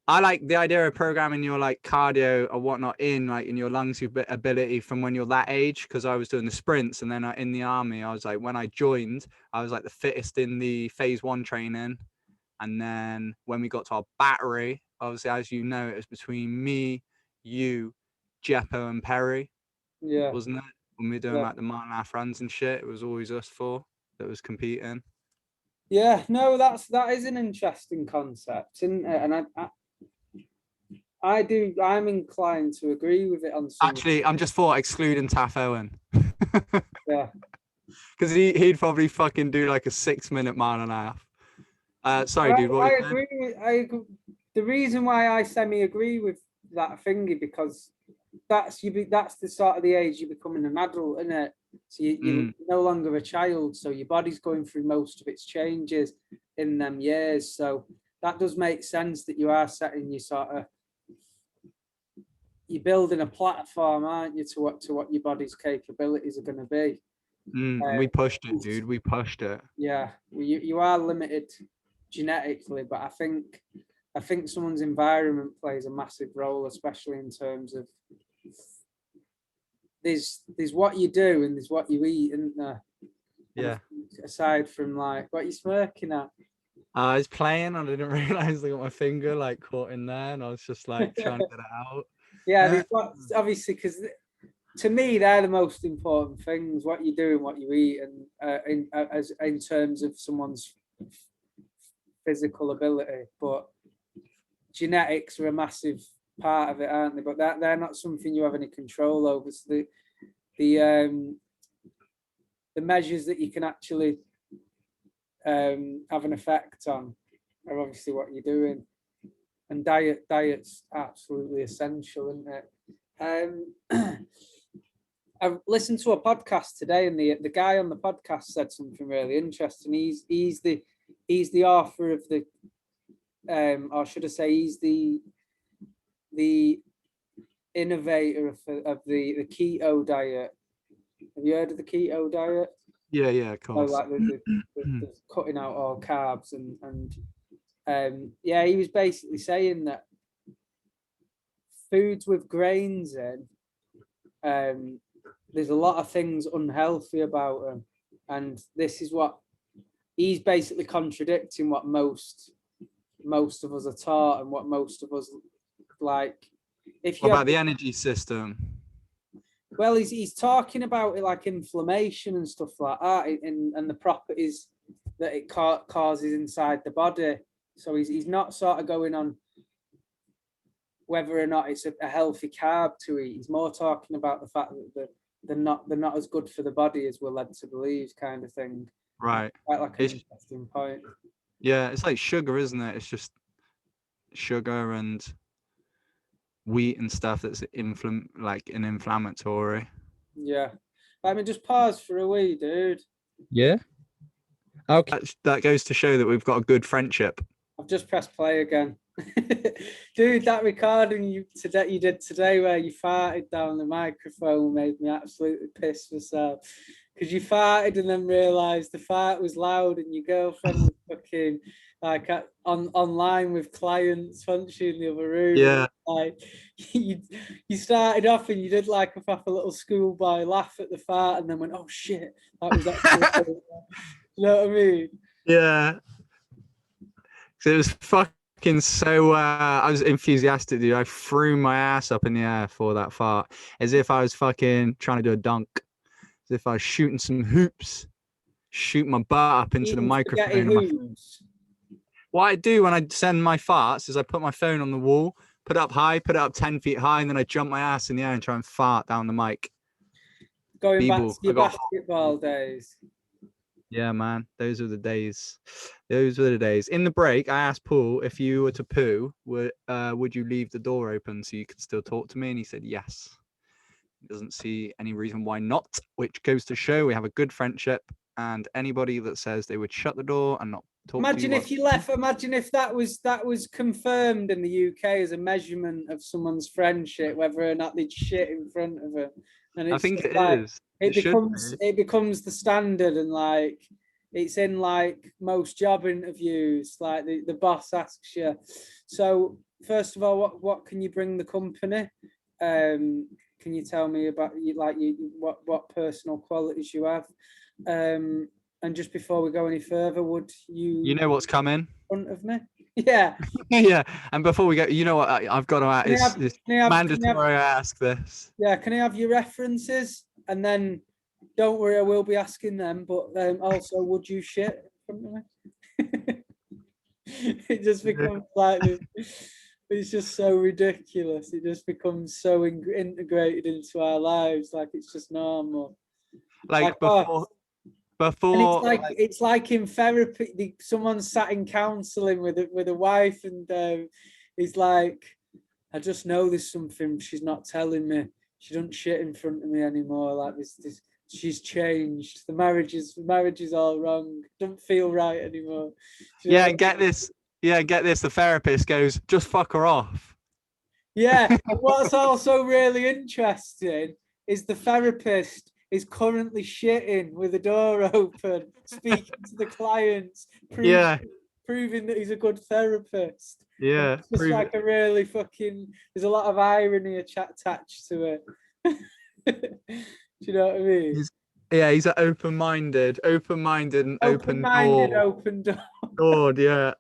[SPEAKER 1] I like the idea of programming your like cardio or whatnot in like in your lungs ability from when you're that age. Because I was doing the sprints, and then in the army, I was like, when I joined, I was like the fittest in the phase 1 training. And then when we got to our battery, obviously, as you know, it was between me, you, Jeppo, and Perry,
[SPEAKER 2] Yeah.
[SPEAKER 1] wasn't it? When we were doing
[SPEAKER 2] Yeah.
[SPEAKER 1] like the mile and a half runs and shit, it was always us four that was competing.
[SPEAKER 2] Yeah, no, that is an interesting concept, isn't it? And I'm inclined to agree with it on some.
[SPEAKER 1] Actually, I'm just for excluding Taff Owen.
[SPEAKER 2] Yeah.
[SPEAKER 1] Because he'd probably fucking do like a 6-minute mile and a half. Sorry, dude. What
[SPEAKER 2] I agree with the reason why I semi-agree with that thingy, because that's the sort of the age you're becoming an adult, isn't it? So you're no longer a child, so your body's going through most of its changes in them years. So that does make sense that you are setting your sort of, you're building a platform, aren't you, to what your body's capabilities are going to be.
[SPEAKER 1] And we pushed it, dude. We pushed it.
[SPEAKER 2] Yeah, you are limited genetically, but I think someone's environment plays a massive role, especially in terms of there's what you do and there's what you eat, isn't there?
[SPEAKER 1] Yeah.
[SPEAKER 2] Aside from like what you're smirking at.
[SPEAKER 1] I was playing and I didn't realize I got my finger like caught in there, and I was just like trying to get it out.
[SPEAKER 2] Yeah, obviously, because to me they're the most important things: what you do and what you eat, and in terms of someone's physical ability. But genetics are a massive part of it, aren't they? But they're not something you have any control over. So the measures that you can actually have an effect on are obviously what you're doing, and diet's absolutely essential, isn't it? I've listened to a podcast today, and the guy on the podcast said something really interesting. He's the author of the or should I say he's the innovator of the keto diet. Have you heard of the keto diet?
[SPEAKER 1] Yeah, of course.
[SPEAKER 2] Like the cutting out all carbs and yeah, he was basically saying that foods with grains in, there's a lot of things unhealthy about them, and this is what he's basically contradicting what most of us are taught and what most of us like. If you
[SPEAKER 1] what about the energy system?
[SPEAKER 2] Well, he's talking about it like inflammation and stuff like that, and the properties that it causes inside the body. So he's not sort of going on whether or not it's a healthy carb to eat. He's more talking about the fact that they're not as good for the body as we're led to believe, kind of thing.
[SPEAKER 1] Right.
[SPEAKER 2] Quite like an interesting point.
[SPEAKER 1] Yeah, it's like sugar, isn't it? It's just sugar and wheat and stuff that's like an inflammatory.
[SPEAKER 2] Yeah. I mean, just pause for a wee, dude.
[SPEAKER 1] Yeah. Okay. That goes to show that we've got a good friendship.
[SPEAKER 2] I've just pressed play again. Dude, that recording you did today where you farted down the microphone made me absolutely piss myself. Because you farted and then realised the fart was loud and your girlfriend was fucking like online with clients, wasn't she, in the other room?
[SPEAKER 1] Yeah.
[SPEAKER 2] Like you started off and you did like a proper little schoolboy laugh at the fart and then went, oh shit, that was actually you know what I mean?
[SPEAKER 1] Yeah. So it was fucking so I was enthusiastic, dude. I threw my ass up in the air for that fart, as if I was fucking trying to do a dunk, as if I was shooting some hoops, shoot my butt up into the microphone. What I do when I send my farts is I put my phone on the wall Put it up high, put it up 10 feet high, and then I jump my ass in the air and try and fart down the mic.
[SPEAKER 2] Going back
[SPEAKER 1] Beeble,
[SPEAKER 2] to your basketball days.
[SPEAKER 1] Yeah, man, those were the days. Those were the days. In the break, I asked Paul if you were to poo, would you leave the door open so you could still talk to me? And he said yes. He doesn't see any reason why not, which goes to show we have a good friendship. And anybody that says they would shut the door and not talk
[SPEAKER 2] Imagine
[SPEAKER 1] to you,
[SPEAKER 2] if you left. Imagine if that was confirmed in the UK as a measurement of someone's friendship, whether or not they'd shit in front of her. And
[SPEAKER 1] I
[SPEAKER 2] it's
[SPEAKER 1] think
[SPEAKER 2] just
[SPEAKER 1] it
[SPEAKER 2] like,
[SPEAKER 1] is.
[SPEAKER 2] It
[SPEAKER 1] should
[SPEAKER 2] becomes
[SPEAKER 1] be.
[SPEAKER 2] it becomes the standard, and like it's in like most job interviews. Like the boss asks you, so first of all, what can you bring the company? Can you tell me about what personal qualities you have? And just before we go any further, would
[SPEAKER 1] You know what's coming?
[SPEAKER 2] in front of me? Yeah.
[SPEAKER 1] Yeah. And before we go, you know what I've got to ask? It's mandatory I ask this.
[SPEAKER 2] Yeah, can I have your references? And then don't worry, I will be asking them. But also, would you shit in front of me? It just becomes like it's just so ridiculous. It just becomes so integrated into our lives, like it's just normal.
[SPEAKER 1] Like
[SPEAKER 2] before, and it's like in therapy, someone sat in counselling with a wife, and he's like, I just know there's something she's not telling me. She doesn't shit in front of me anymore. Like this she's changed. The marriage is all wrong. Don't feel right anymore.
[SPEAKER 1] Yeah, and get this. Yeah, get this. The therapist goes, just fuck her off.
[SPEAKER 2] Yeah. And what's also really interesting is the therapist is currently shitting with the door open, speaking to the clients, proving that he's a good therapist.
[SPEAKER 1] Yeah.
[SPEAKER 2] It's just like a really there's a lot of irony attached to it. Do you know what I mean?
[SPEAKER 1] He's an open-minded and open
[SPEAKER 2] door.
[SPEAKER 1] God, yeah.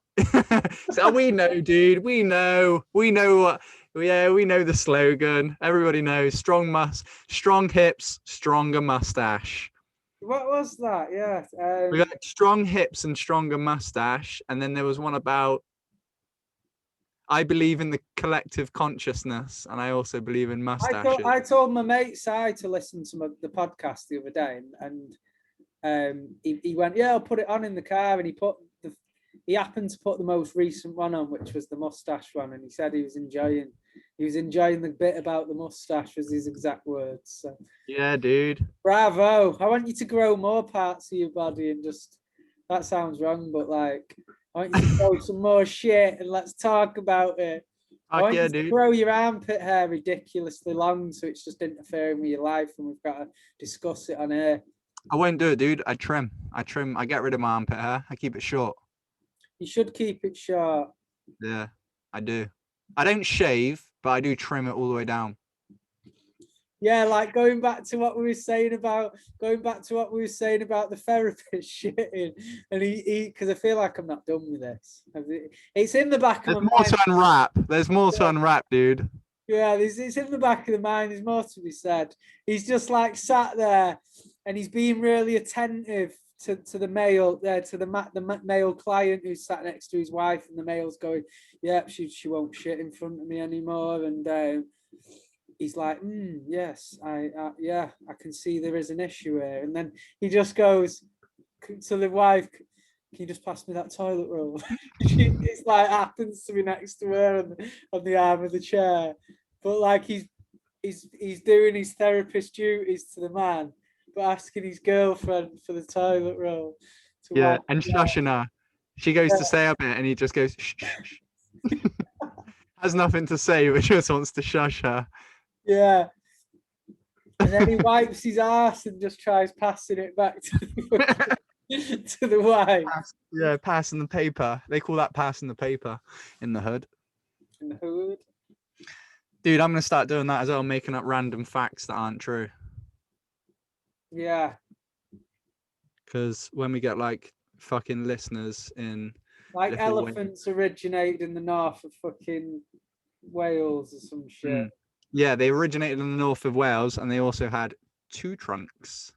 [SPEAKER 1] So we know, dude. We know what. Yeah, we know the slogan. Everybody knows strong hips, stronger mustache.
[SPEAKER 2] What was that? Yeah.
[SPEAKER 1] We got strong hips and stronger mustache, and then there was one about I believe in the collective consciousness, and I also believe in mustaches.
[SPEAKER 2] I told my mate Si to listen to the podcast the other day, and he went, yeah, I'll put it on in the car, and he happened to put the most recent one on, which was the mustache one, and he said he was enjoying the bit about the mustache, was his exact words. So
[SPEAKER 1] yeah, dude.
[SPEAKER 2] Bravo. I want you to grow more parts of your body, and just, that sounds wrong, but like, I want you to grow some more shit, and let's talk about it. I want you to grow your armpit hair ridiculously long, so it's just interfering with your life, and we've got to discuss it on air.
[SPEAKER 1] I won't do it, dude. I trim. I get rid of my armpit hair. I keep it short.
[SPEAKER 2] You should keep it short.
[SPEAKER 1] Yeah, I do. I don't shave, but I do trim it all the way down.
[SPEAKER 2] Yeah, like going back to what we were saying about the therapist shitting, and he because I feel like I'm not done with this. It's in the back of my mind.
[SPEAKER 1] There's more to unwrap, dude.
[SPEAKER 2] Yeah, it's in the back of the mind. There's more to be said. He's just like sat there, and he's being really attentive to the male to the male client who's sat next to his wife, and the male's going, yeah, she won't shit in front of me anymore, and he's like, yes, I can see there is an issue here. And then he just goes to the wife, can you just pass me that toilet roll? It's like happens to be next to her on the arm of the chair. But like he's doing his therapist duties to the man, but asking his girlfriend for the toilet roll.
[SPEAKER 1] And shushing her. She goes to say a bit, and he just goes, shh, shh, shh. Has nothing to say, but just wants to shush her.
[SPEAKER 2] Yeah. And then he wipes his ass and just tries passing it back to the wife.
[SPEAKER 1] Passing the paper. They call that passing the paper in the hood.
[SPEAKER 2] In the hood.
[SPEAKER 1] Dude, I'm going to start doing that as well, making up random facts that aren't true.
[SPEAKER 2] Yeah.
[SPEAKER 1] Because when we get like fucking listeners in...
[SPEAKER 2] Like elephants originated in the north of fucking Wales or some shit.
[SPEAKER 1] Yeah, they originated in the north of Wales, and they also had 2 trunks.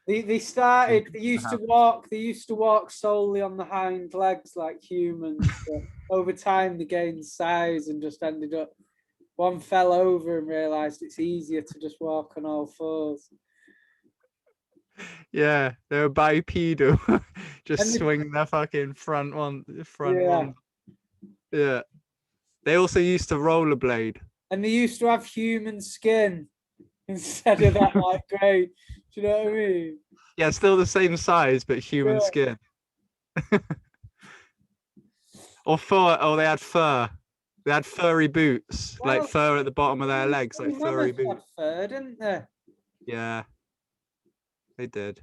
[SPEAKER 2] They started. They used to walk. They used to walk solely on the hind legs like humans. But over time, they gained size and just ended up. One fell over and realised it's easier to just walk on all fours.
[SPEAKER 1] Yeah, they're bipedal. Just
[SPEAKER 2] And
[SPEAKER 1] swing their fucking front one.
[SPEAKER 2] yeah.
[SPEAKER 1] Yeah. They also used to rollerblade.
[SPEAKER 2] And they used to have human skin instead of that like grey. Do you know what I mean?
[SPEAKER 1] Yeah, still the same size, but human skin. Or fur. Oh, they had fur. They had furry boots, like fur at the bottom of their legs, like furry boots.
[SPEAKER 2] Had fur, didn't they?
[SPEAKER 1] Yeah, they did.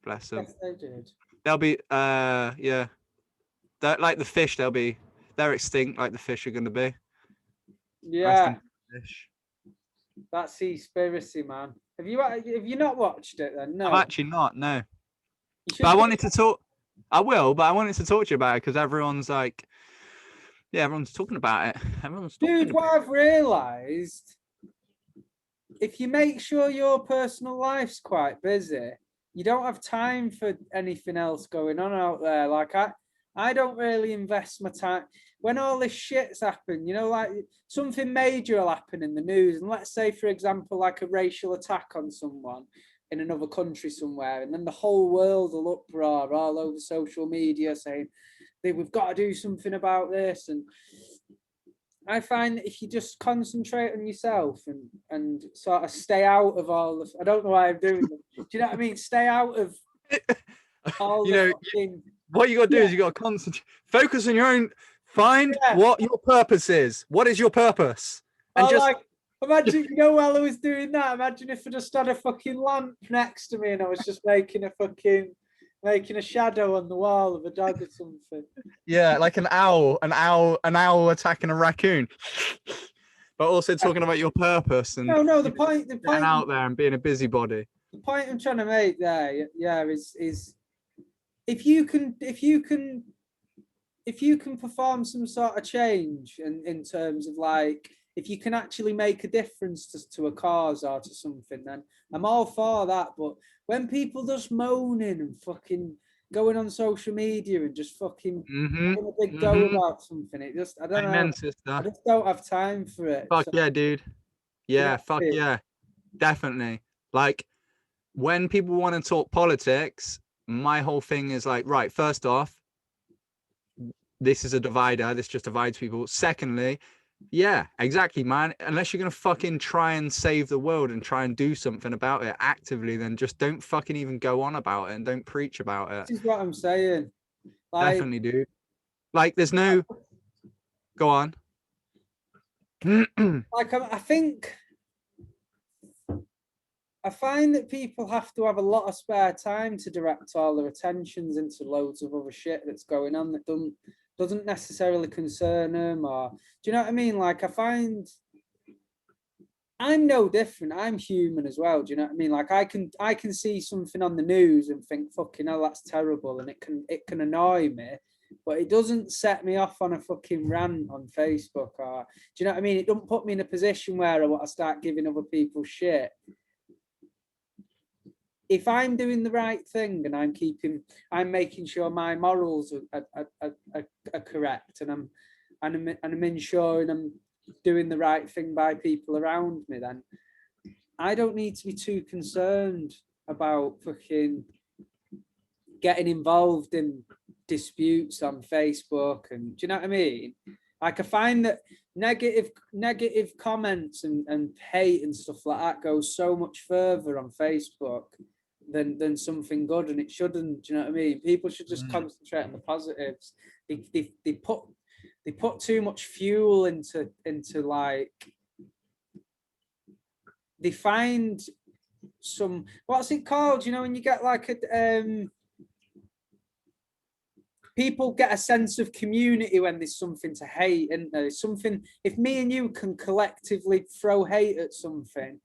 [SPEAKER 1] Bless them.
[SPEAKER 2] Yes, they did.
[SPEAKER 1] They'll be, yeah. They're like the fish. They're extinct, like the fish are gonna be.
[SPEAKER 2] Yeah.
[SPEAKER 1] Fish.
[SPEAKER 2] That's Spiracy, man. Have you not watched it then? No.
[SPEAKER 1] I've actually not. No. But I wanted to talk. I will, but I wanted to talk to you about it because everyone's like, yeah, everyone's talking about it.
[SPEAKER 2] Dude, what I've realised, if you make sure your personal life's quite busy, you don't have time for anything else going on out there. Like I don't really invest my time when all this shit's happened, you know, like something major will happen in the news. And let's say, for example, like a racial attack on someone in another country somewhere, and then the whole world will uproar all over social media saying, we've got to do something about this. And I find that if you just concentrate on yourself and sort of stay out of all the, I don't know why I'm doing them. Do you know what I mean? Stay out of all the fucking...
[SPEAKER 1] What you got to do is you got to concentrate, focus on your own, find what your purpose is. What is your purpose? And just
[SPEAKER 2] like, imagine, you know, while I was doing that, imagine if I just had a fucking lamp next to me and I was just making a shadow on the wall of a dog or something.
[SPEAKER 1] Yeah, like an owl attacking a raccoon. But also talking about your purpose and
[SPEAKER 2] no, the point
[SPEAKER 1] out there and being a busybody.
[SPEAKER 2] The point I'm trying to make there, is if you can perform some sort of change in terms of like, if you can actually make a difference to a cause or to something, then I'm all for that. But when people just moaning and fucking going on social media and just fucking having a big go about something, it just, I don't know.
[SPEAKER 1] Sister.
[SPEAKER 2] I just don't have time for it.
[SPEAKER 1] Fuck yeah, dude. Yeah, fuck yeah. Definitely. Like, when people want to talk politics, my whole thing is like, right, first off, this is a divider. This just divides people. Secondly, yeah, exactly, man. Unless you're going to fucking try and save the world and try and do something about it actively, then just don't fucking even go on about it and don't preach about it.
[SPEAKER 2] This is what I'm saying.
[SPEAKER 1] Like, definitely, dude. Like, there's no... Go on.
[SPEAKER 2] Like, I find that people have to have a lot of spare time to direct all their attentions into loads of other shit that's going on that doesn't necessarily concern them. Or, do you know what I mean? Like, I find I'm no different. I'm human as well. Do you know what I mean? Like, I can see something on the news and think, fucking hell, that's terrible, and it can annoy me, but it doesn't set me off on a fucking rant on Facebook. Or, do you know what I mean? It don't put me in a position where I want to start giving other people shit. If I'm doing the right thing and I'm making sure my morals are correct, and I'm ensuring I'm doing the right thing by people around me, then I don't need to be too concerned about fucking getting involved in disputes on Facebook. And do you know what I mean? Like, I find that negative comments and hate and stuff like that goes so much further on Facebook than something good, and it shouldn't. Do you know what I mean? People should just concentrate on the positives. They put too much fuel into like, they find some, what's it called? You know, when you get like people get a sense of community when there's something to hate, isn't there? Something, if me and you can collectively throw hate at something,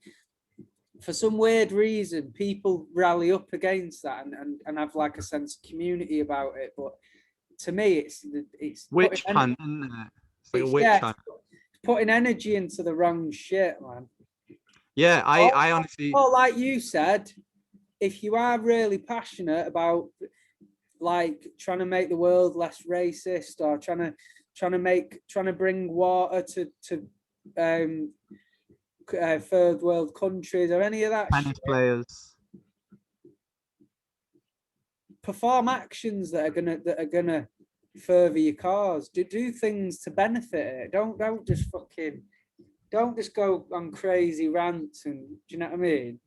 [SPEAKER 2] for some weird reason, people rally up against that and have like a sense of community about it. But to me, it's
[SPEAKER 1] witch hunt, isn't it? It's like a witch hunt.
[SPEAKER 2] Putting energy into the wrong shit, man.
[SPEAKER 1] Yeah, I honestly...
[SPEAKER 2] Well, like you said, if you are really passionate about like trying to make the world less racist, or trying to bring water to third world countries, or any of that
[SPEAKER 1] Tennis
[SPEAKER 2] shit,
[SPEAKER 1] players.
[SPEAKER 2] perform actions that are gonna further your cause. Do things to benefit it. Don't just go on crazy rants, and do you know what I mean?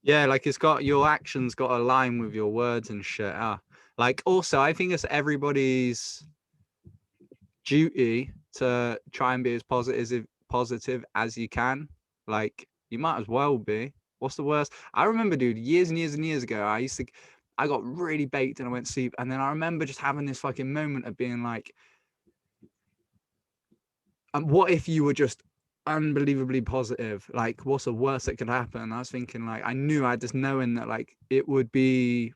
[SPEAKER 1] Yeah, like it's got your actions got to align with your words and shit. Like also, I think it's everybody's duty to try and be as positive as you can. Like you might as well be. What's the worst? I remember, dude, years and years and years ago, I got really baked and I went to sleep, and then I remember just having this fucking moment of being like, what if you were just unbelievably positive? Like, what's the worst that could happen? I was thinking, like, I knew, I just knowing that, like, it would be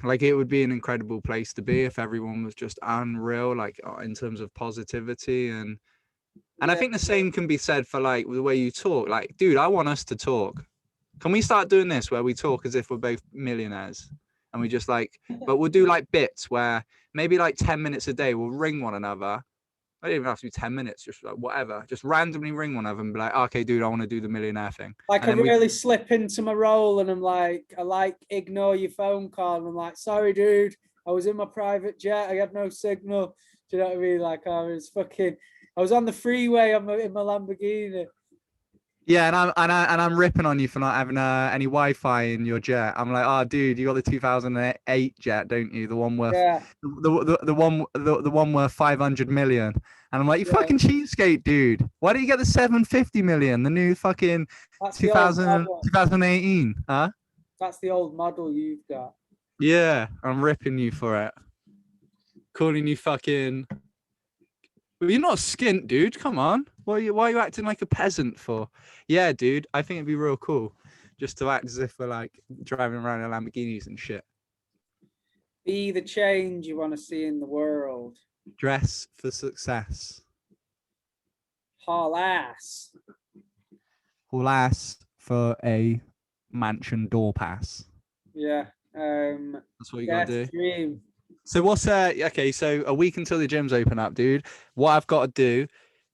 [SPEAKER 1] an incredible place to be if everyone was just unreal, like, in terms of positivity. And I think the same can be said for like the way you talk. Like, dude, I want us to talk. Can we start doing this where we talk as if we're both millionaires, and we just like, but we'll do like bits where maybe like 10 minutes a day we'll ring one another. I don't even have to be 10 minutes, just like whatever. Just randomly ring one of them and be like, okay, dude, I want to do the millionaire thing.
[SPEAKER 2] Like, I really slip into my role, and I'm like, ignore your phone call. And I'm like, sorry, dude, I was in my private jet. I had no signal. Do you know what I mean? Like, I was on the freeway in my Lamborghini.
[SPEAKER 1] Yeah, and I'm ripping on you for not having any Wi-Fi in your jet. I'm like, oh, dude, you got the 2008 jet, don't you? The one worth the one worth 500 million. And I'm like, you fucking cheapskate, dude. Why don't you get the 750 million, the new fucking 2018? Huh?
[SPEAKER 2] That's the old model you've got.
[SPEAKER 1] Yeah, I'm ripping you for it. Calling you fucking. Well, you're not skint, dude. Come on. Why are you acting like a peasant for? Yeah, dude. I think it'd be real cool just to act as if we're like driving around in Lamborghinis and shit.
[SPEAKER 2] Be the change you want to see in the world.
[SPEAKER 1] Dress for success.
[SPEAKER 2] Haul ass.
[SPEAKER 1] Haul ass for a mansion door pass.
[SPEAKER 2] Yeah.
[SPEAKER 1] That's what you gotta do.
[SPEAKER 2] Dream.
[SPEAKER 1] So what's okay, so a week until the gyms open up, dude. What I've got to do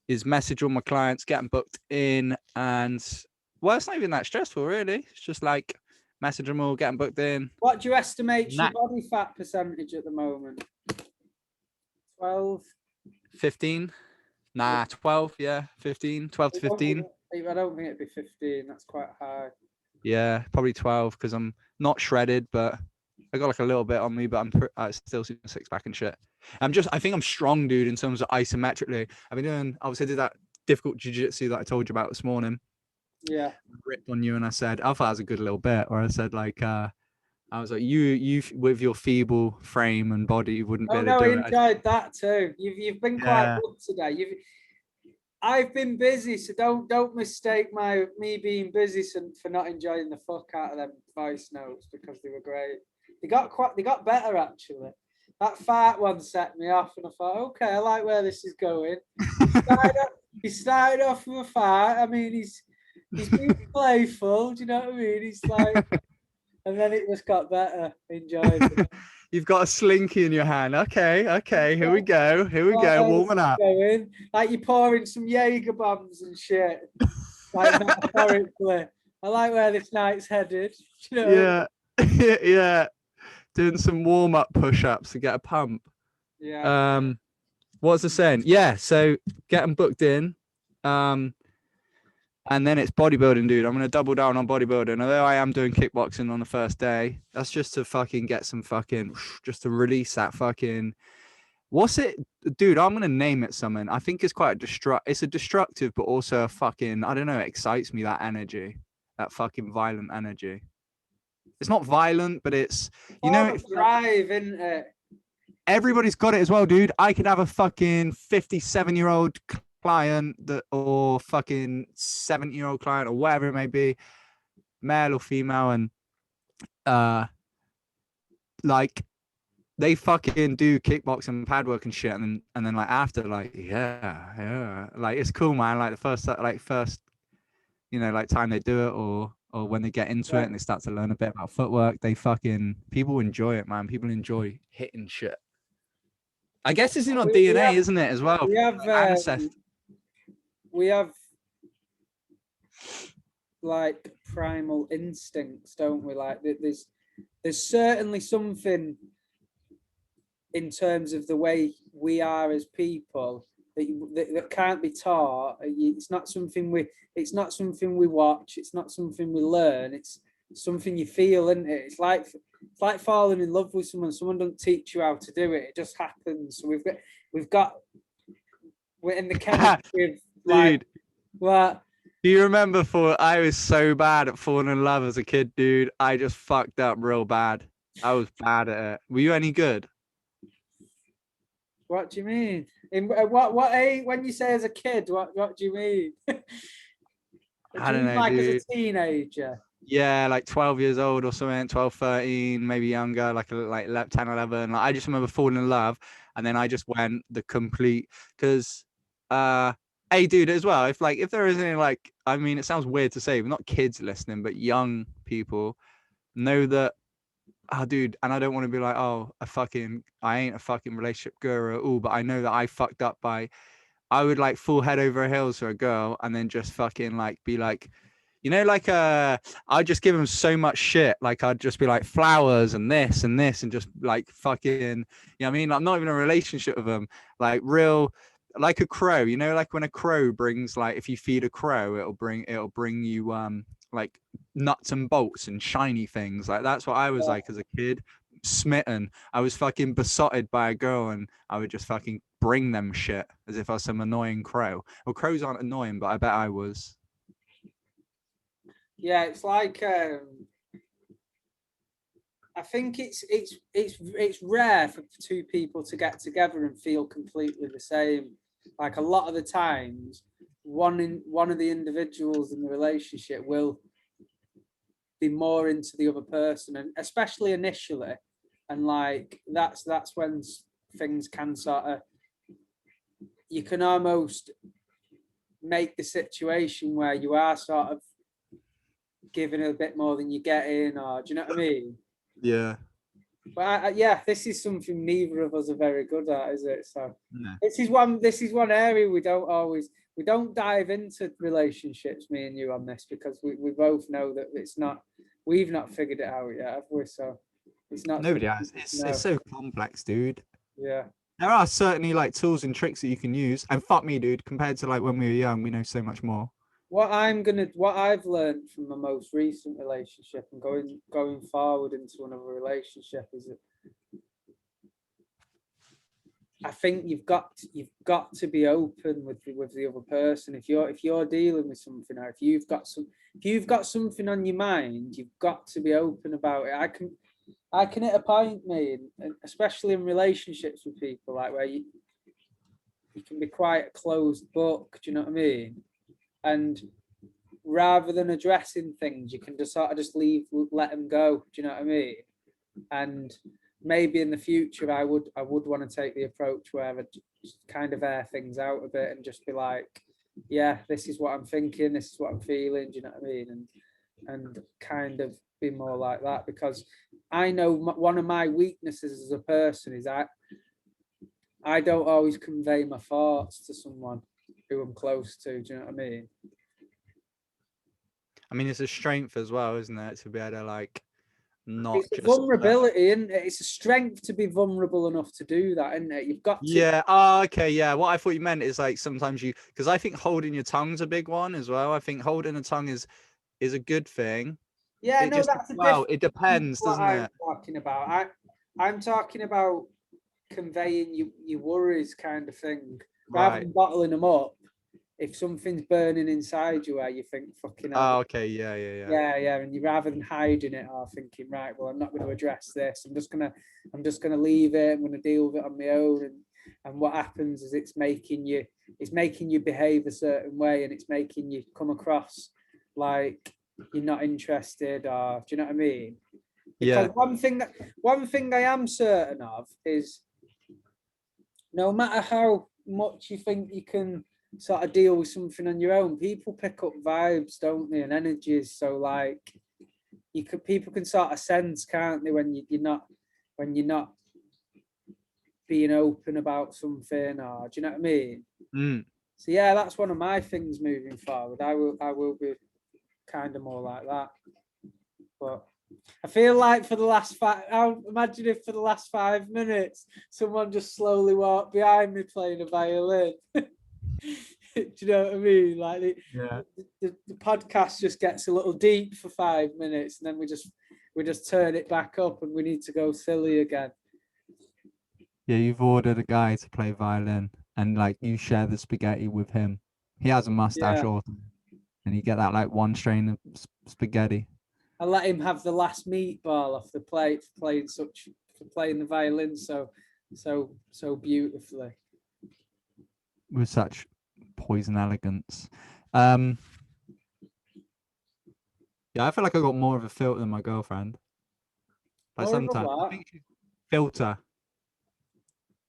[SPEAKER 1] is message all my clients, get them booked in, and well, it's not even that stressful, really. It's just like message them all, get them booked in.
[SPEAKER 2] What do you estimate your body fat percentage at the moment? 12?
[SPEAKER 1] 15? Nah, 12, yeah, 15, 12 to 15.
[SPEAKER 2] I don't think it'd be 15. That's quite high.
[SPEAKER 1] Yeah, probably 12 because I'm not shredded, but I got like a little bit on me, but I still see a six pack and shit. I think I'm strong, dude, in terms of isometrically. I've been doing, obviously, I did that difficult jiu-jitsu that I told you about this morning.
[SPEAKER 2] Yeah.
[SPEAKER 1] I ripped on you and I said, I thought it was a good little bit, or I said, like, I was like, you with your feeble frame and body wouldn't be able to do it.
[SPEAKER 2] I enjoyed that too. You've been quite good today. I've been busy, so don't mistake me being busy for not enjoying the fuck out of them voice notes, because they were great. They got better actually. That fart one set me off, and I thought, okay, I like where this is going. He started off with a fart. I mean, he's being playful. Do you know what I mean? He's like, and then it just got better. Enjoyed it.
[SPEAKER 1] You've got a slinky in your hand. Okay, here we go. Warming up.
[SPEAKER 2] Like you're pouring some Jaeger bombs and shit. Like metaphorically. I like where this night's headed. You know?
[SPEAKER 1] Yeah. Yeah. Doing some warm-up push-ups to get a pump.
[SPEAKER 2] Yeah.
[SPEAKER 1] What was I saying? Yeah, so get them booked in. And then it's bodybuilding, dude. I'm going to double down on bodybuilding. Although I am doing kickboxing on the first day, that's just to fucking get some fucking, just to release that fucking, what's it? Dude, I'm going to name it something. I think it's quite it's a destructive, but also a fucking, I don't know, it excites me, that energy, that fucking violent energy. It's not violent, but it's, you know, it's
[SPEAKER 2] drive, isn't it?
[SPEAKER 1] Everybody's got it as well, dude. I could have a fucking 57-year-old client or fucking 70-year-old client or whatever it may be, male or female, and like they fucking do kickboxing and pad work and shit, and then like after, like yeah, like it's cool, man. Like the first you know, like time they do it, or or when they get into it
[SPEAKER 2] Yeah.
[SPEAKER 1] and they start to learn a bit about footwork, people enjoy it, man. People enjoy hitting shit. I guess it's in our
[SPEAKER 2] We
[SPEAKER 1] DNA,
[SPEAKER 2] have
[SPEAKER 1] isn't it, as well?
[SPEAKER 2] we have
[SPEAKER 1] Ancestors.
[SPEAKER 2] we have like primal instincts, don't we? Like there's certainly something in terms of the way we are as people that can't be taught. It's not something we watch. It's not something we learn. It's something you feel, isn't it? It's like falling in love with someone. Someone doesn't teach you how to do it. It just happens. So we're in the chemistry of like
[SPEAKER 1] Dude,
[SPEAKER 2] what.
[SPEAKER 1] do you remember I was so bad at falling in love as a kid, dude? I just fucked up real bad. I was bad at it. Were you any good?
[SPEAKER 2] What do you mean? In what age, when you say as a kid, what do you mean?
[SPEAKER 1] I
[SPEAKER 2] Do you
[SPEAKER 1] don't
[SPEAKER 2] mean
[SPEAKER 1] know,
[SPEAKER 2] like as a
[SPEAKER 1] dude.
[SPEAKER 2] teenager?
[SPEAKER 1] Yeah, like 12 years old or something, 12, 13, maybe younger, like 10, 11. Like, I just remember falling in love, and then I just went the complete, because hey, dude, as well, if there is any, like, I mean, it sounds weird to say, but not kids listening, but young people know that, dude, and I don't want to be like, oh, I ain't a fucking relationship guru at all, but I know that I fucked up I would like fall head over heels for a girl, and then just fucking like be like, like I'd just give them so much shit. Like I'd just be like flowers and this and this and just like fucking, what I mean? I'm not even in a relationship with them. Like real, like a crow, like when a crow brings, like if you feed a crow, it'll bring you like nuts and bolts and shiny things. Like that's what I was like as a kid. Smitten. I was fucking besotted by a girl, and I would just fucking bring them shit as if I was some annoying crow. Well, crows aren't annoying, but I bet I was.
[SPEAKER 2] Yeah, it's like I think it's rare for two people to get together and feel completely the same. Like a lot of the times, one of the individuals in the relationship will be more into the other person, and especially initially, and like that's when things can sort of, you can almost make the situation where you are sort of giving a bit more than you're getting, or do you know what I mean?
[SPEAKER 1] Yeah.
[SPEAKER 2] But yeah, this is something neither of us are very good at, is it? So
[SPEAKER 1] No.
[SPEAKER 2] this is one area we don't dive into relationships, me and you, on this, because we both know that we've not figured it out yet, have we? So it's not
[SPEAKER 1] Nobody
[SPEAKER 2] something.
[SPEAKER 1] has. It's
[SPEAKER 2] No.
[SPEAKER 1] so complex, dude.
[SPEAKER 2] Yeah.
[SPEAKER 1] There are certainly like tools and tricks that you can use. And fuck me, dude, compared to like when we were young, we know so much more.
[SPEAKER 2] What I've learned from my most recent relationship and going forward into another relationship is that I think you've got to be open with the other person. If you're dealing with something, or if you've got something on your mind, you've got to be open about it. I can hit a point, mate, and especially in relationships with people, like where you can be quite a closed book. Do you know what I mean? And rather than addressing things, you can just sort of just let them go. Do you know what I mean? And maybe in the future, I would want to take the approach where I just kind of air things out a bit and just be like, yeah, this is what I'm thinking, this is what I'm feeling. Do you know what I mean? And kind of be more like that, because I know one of my weaknesses as a person is I don't always convey my thoughts to someone who I'm close to. Do you know what I mean?
[SPEAKER 1] I mean, it's a strength as well, isn't it? To be able to like not
[SPEAKER 2] It's a
[SPEAKER 1] just
[SPEAKER 2] vulnerability, isn't it? It's a strength to be vulnerable enough to do that, isn't it? You've got to.
[SPEAKER 1] Yeah. Oh, okay. Yeah. What I thought you meant is like sometimes because I think holding your tongue's a big one as well. I think holding a tongue is a good thing.
[SPEAKER 2] Yeah,
[SPEAKER 1] It
[SPEAKER 2] no,
[SPEAKER 1] just,
[SPEAKER 2] that's a
[SPEAKER 1] well,
[SPEAKER 2] different
[SPEAKER 1] it
[SPEAKER 2] to
[SPEAKER 1] depends,
[SPEAKER 2] what
[SPEAKER 1] doesn't
[SPEAKER 2] I'm
[SPEAKER 1] it?
[SPEAKER 2] talking about. I'm talking about conveying your worries, kind of thing, rather
[SPEAKER 1] Right.
[SPEAKER 2] than bottling them up. If something's burning inside you, where you think, fucking hell,
[SPEAKER 1] Oh, okay. Yeah. Yeah. Yeah.
[SPEAKER 2] yeah, and you rather than hiding it or thinking, right, well, I'm not going to address this. I'm just gonna leave it. I'm going to deal with it on my own. And what happens is it's making you behave a certain way, and it's making you come across like you're not interested, or do you know what I mean? Because
[SPEAKER 1] Yeah.
[SPEAKER 2] one thing I am certain of is, no matter how much you think you can sort of deal with something on your own, people pick up vibes, don't they, and energies. So like people can sort of sense, can't they, when you're not being open about something, or do you know what I mean? So yeah, that's one of my things moving forward. I will be kind of more like that. But I feel like for the last I'll imagine if for the last 5 minutes someone just slowly walked behind me playing a violin. Do you know what I mean? Like the podcast just gets a little deep for 5 minutes, and then we just turn it back up, and we need to go silly again.
[SPEAKER 1] Yeah, you've ordered a guy to play violin, and like you share the spaghetti with him. He has a mustache, and you get that like one strain of spaghetti.
[SPEAKER 2] I let him have the last meatball off the plate for playing the violin so beautifully.
[SPEAKER 1] With such poison elegance. Yeah, I feel like I got more of a filter than my girlfriend. Like sometimes I think she's filter.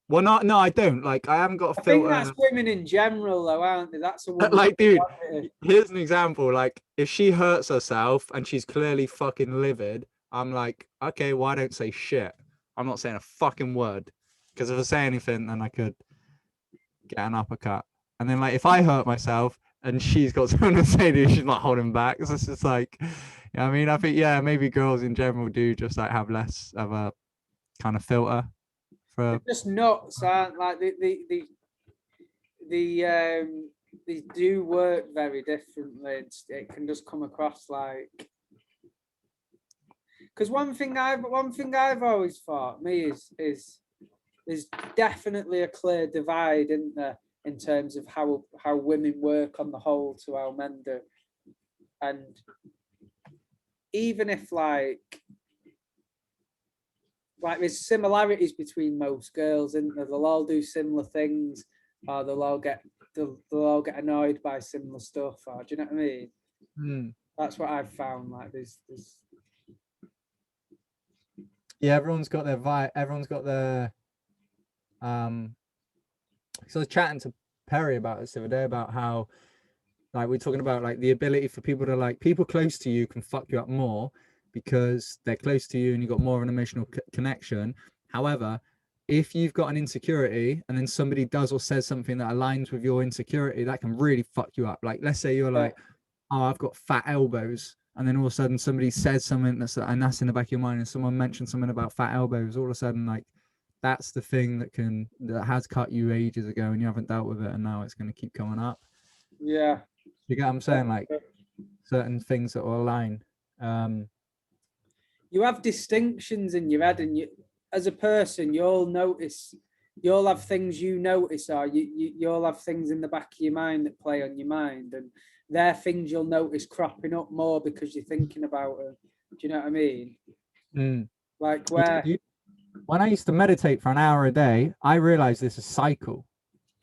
[SPEAKER 1] Well, no, I don't. Like, I haven't got a filter.
[SPEAKER 2] I think that's women in general, though, aren't they? That's a woman.
[SPEAKER 1] Like, dude, here's an example. Like, if she hurts herself and she's clearly fucking livid, I'm like, okay, well, I don't say shit. I'm not saying a fucking word. Because if I say anything, then I could get an uppercut. And then, like, if I hurt myself and she's got something to say to you, she's not holding back. So it's just like, you know what I mean? I think, yeah, maybe girls in general do just, like, have less of a kind of filter.
[SPEAKER 2] They're just nuts, aren't like they do work very differently. It can just come across like, because one thing I've always thought is there's definitely a clear divide, isn't there, in terms of how women work on the whole to how men do. And even if like there's similarities between most girls, isn't there? They'll all do similar things, or they'll all get annoyed by similar stuff, or do you know what I mean? That's what I've found. Like there's
[SPEAKER 1] yeah, everyone's got their vibe. Everyone's got their So I was chatting to Perry about this the other day about how, like, we're talking about like the ability for people to, like, people close to you can fuck you up more because they're close to you and you've got more of an emotional connection. However, if you've got an insecurity and then somebody does or says something that aligns with your insecurity, that can really fuck you up. Like, let's say you're like, oh, I've got fat elbows. And then all of a sudden somebody says something that's in the back of your mind, and someone mentions something about fat elbows. All of a sudden, like, that's the thing that has cut you ages ago and you haven't dealt with it, and now it's going to keep coming up.
[SPEAKER 2] Yeah.
[SPEAKER 1] You get what I'm saying? Like, certain things that will align.
[SPEAKER 2] You have distinctions in your head, and you, as a person, you'll have things you notice, or you'll have things in the back of your mind that play on your mind, and they're things you'll notice cropping up more because you're thinking about them. Do you know what I mean? Like
[SPEAKER 1] when I used to meditate for an hour a day, I realized this is a cycle,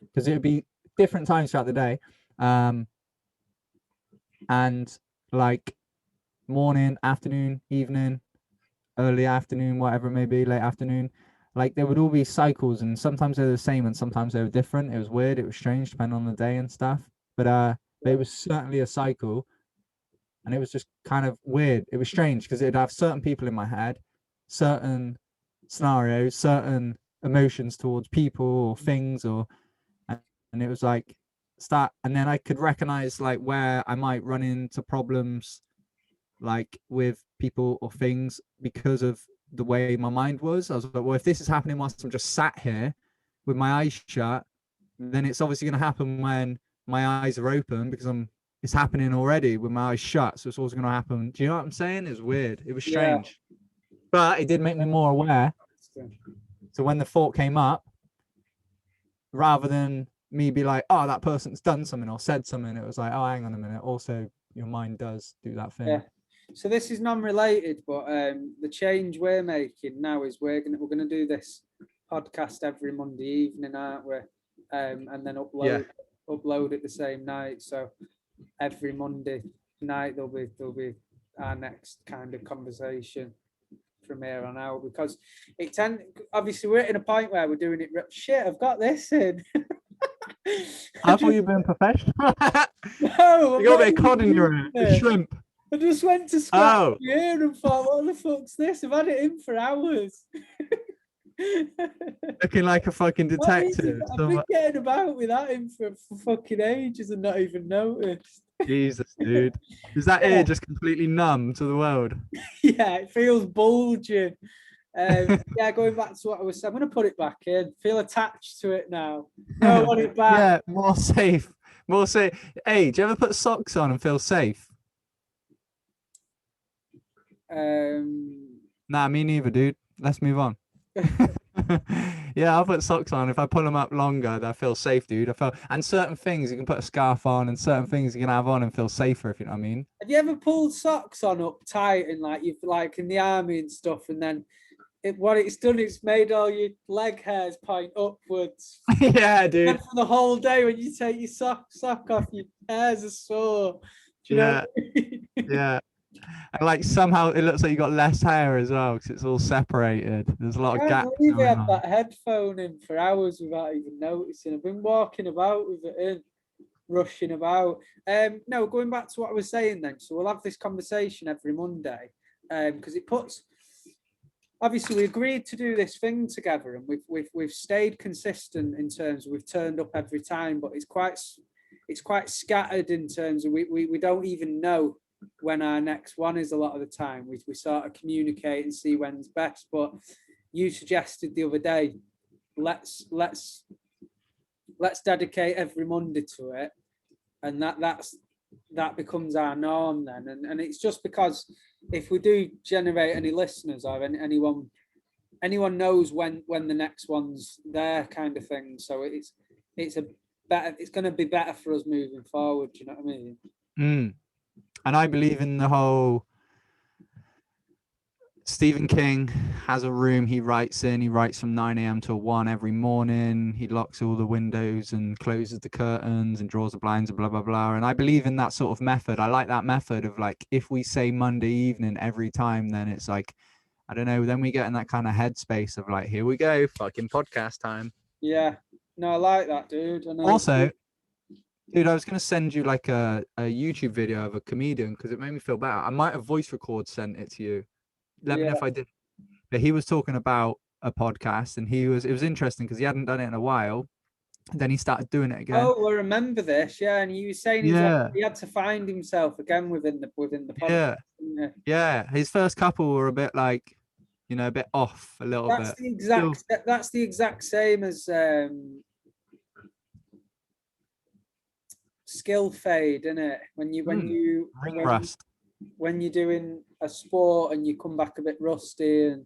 [SPEAKER 1] because it would be different times throughout the day. And like morning, afternoon, evening, early afternoon, whatever it may be, late afternoon, like there would all be cycles, and sometimes they were the same and sometimes they were different. It was weird, it was strange depending on the day and stuff. But it was certainly a cycle, and it was just kind of weird. It was strange because it'd have certain people in my head, certain scenarios, certain emotions towards people or things, and it was like and then I could recognize like where I might run into problems like with people or things because of the way my mind was. I was like, well, if this is happening whilst I'm just sat here with my eyes shut, then it's obviously going to happen when my eyes are open, because it's happening already with my eyes shut. So it's always going to happen. Do you know what I'm saying? It was weird. It was strange. Yeah. But it did make me more aware. So when the thought came up, rather than me be like, oh, that person's done something or said something, it was like, oh, hang on a minute. Also, your mind does do that thing.
[SPEAKER 2] Yeah. So this is non-related, but the change we're making now is we're gonna do this podcast every Monday evening, aren't we? And then upload it the same night. So every Monday night there'll be our next kind of conversation from here on out, because obviously we're at a point where we're doing it. Shit, I've got this in.
[SPEAKER 1] I thought you'd been professional.
[SPEAKER 2] No,
[SPEAKER 1] You got a bit
[SPEAKER 2] I'm
[SPEAKER 1] of cod in your ear. A shrimp.
[SPEAKER 2] I just went to scratch
[SPEAKER 1] Oh,
[SPEAKER 2] my ear and thought, what the fuck's this? I've had it in for hours.
[SPEAKER 1] looking like a fucking
[SPEAKER 2] What is it?
[SPEAKER 1] detective.
[SPEAKER 2] I've been getting about with that in for fucking ages and not even noticed.
[SPEAKER 1] Jesus, dude. Is that
[SPEAKER 2] Yeah,
[SPEAKER 1] ear just completely numb to the world?
[SPEAKER 2] yeah, it feels bulging. Yeah, going back to what I was saying, I'm gonna put it back in. Feel attached to it now. No, I want it back.
[SPEAKER 1] Yeah, more safe. More safe. Hey, do you ever put socks on and feel safe?
[SPEAKER 2] Um,
[SPEAKER 1] Nah, me neither, dude. Let's move on. Yeah, I'll put socks on. If I pull them up longer, I feel safe, dude. I feel, and certain things you can put a scarf on, and certain things you can have on and feel safer, if you know what I mean.
[SPEAKER 2] have you ever pulled socks on up tight and like you've like in the army and stuff, and then what it's done, it's made all your leg hairs point upwards.
[SPEAKER 1] Yeah,
[SPEAKER 2] And
[SPEAKER 1] dude.
[SPEAKER 2] for the whole day, when you take your sock off, your hairs are sore. Do you know?
[SPEAKER 1] Yeah, yeah. And like somehow it looks like you got less hair as well because it's all separated. There's a
[SPEAKER 2] I
[SPEAKER 1] lot of
[SPEAKER 2] can't
[SPEAKER 1] gaps
[SPEAKER 2] believe I
[SPEAKER 1] going
[SPEAKER 2] had
[SPEAKER 1] on.
[SPEAKER 2] that headphone in for hours without even noticing. I've been walking about with it in, rushing about. No, going back to what I was saying then. So we'll have this conversation every Monday, because it puts. Obviously, we agreed to do this thing together, and we've stayed consistent in terms of we've turned up every time, but it's quite scattered in terms of we don't even know when our next one is a lot of the time. We sort of communicate and see when's best. But you suggested the other day, let's dedicate every Monday to it, and that becomes our norm then. And it's just because if we do generate any listeners or anyone knows when the next one's there, kind of thing. So it's a better. It's going to be better for us moving forward. Do you know what I mean?
[SPEAKER 1] Mm. And I believe in the whole Stephen King has a room he writes in. He writes from 9 a.m. till 1 every morning. He locks all the windows and closes the curtains and draws the blinds and blah, blah, blah. And I believe in that sort of method. I like that method of like, if we say Monday evening every time, then it's like, I don't know, then we get in that kind of headspace of like, here we go, fucking podcast time.
[SPEAKER 2] Yeah. No, I like that, dude. And
[SPEAKER 1] Also, dude, I was going to send you like a YouTube video of a comedian because it made me feel better. I might have voice record sent it to you. Let me know if I did. But he was talking about a podcast and it was interesting because he hadn't done it in a while. And then he started doing it again.
[SPEAKER 2] oh, I remember this. Yeah, and he was saying
[SPEAKER 1] Yeah.
[SPEAKER 2] he had to find himself again within the podcast.
[SPEAKER 1] Yeah. Yeah. His first couple were a bit like, you know, a bit off a little bit.
[SPEAKER 2] That's the exact same as skill fade, isn't it?
[SPEAKER 1] Ring rust.
[SPEAKER 2] When you're doing a sport and you come back a bit rusty, and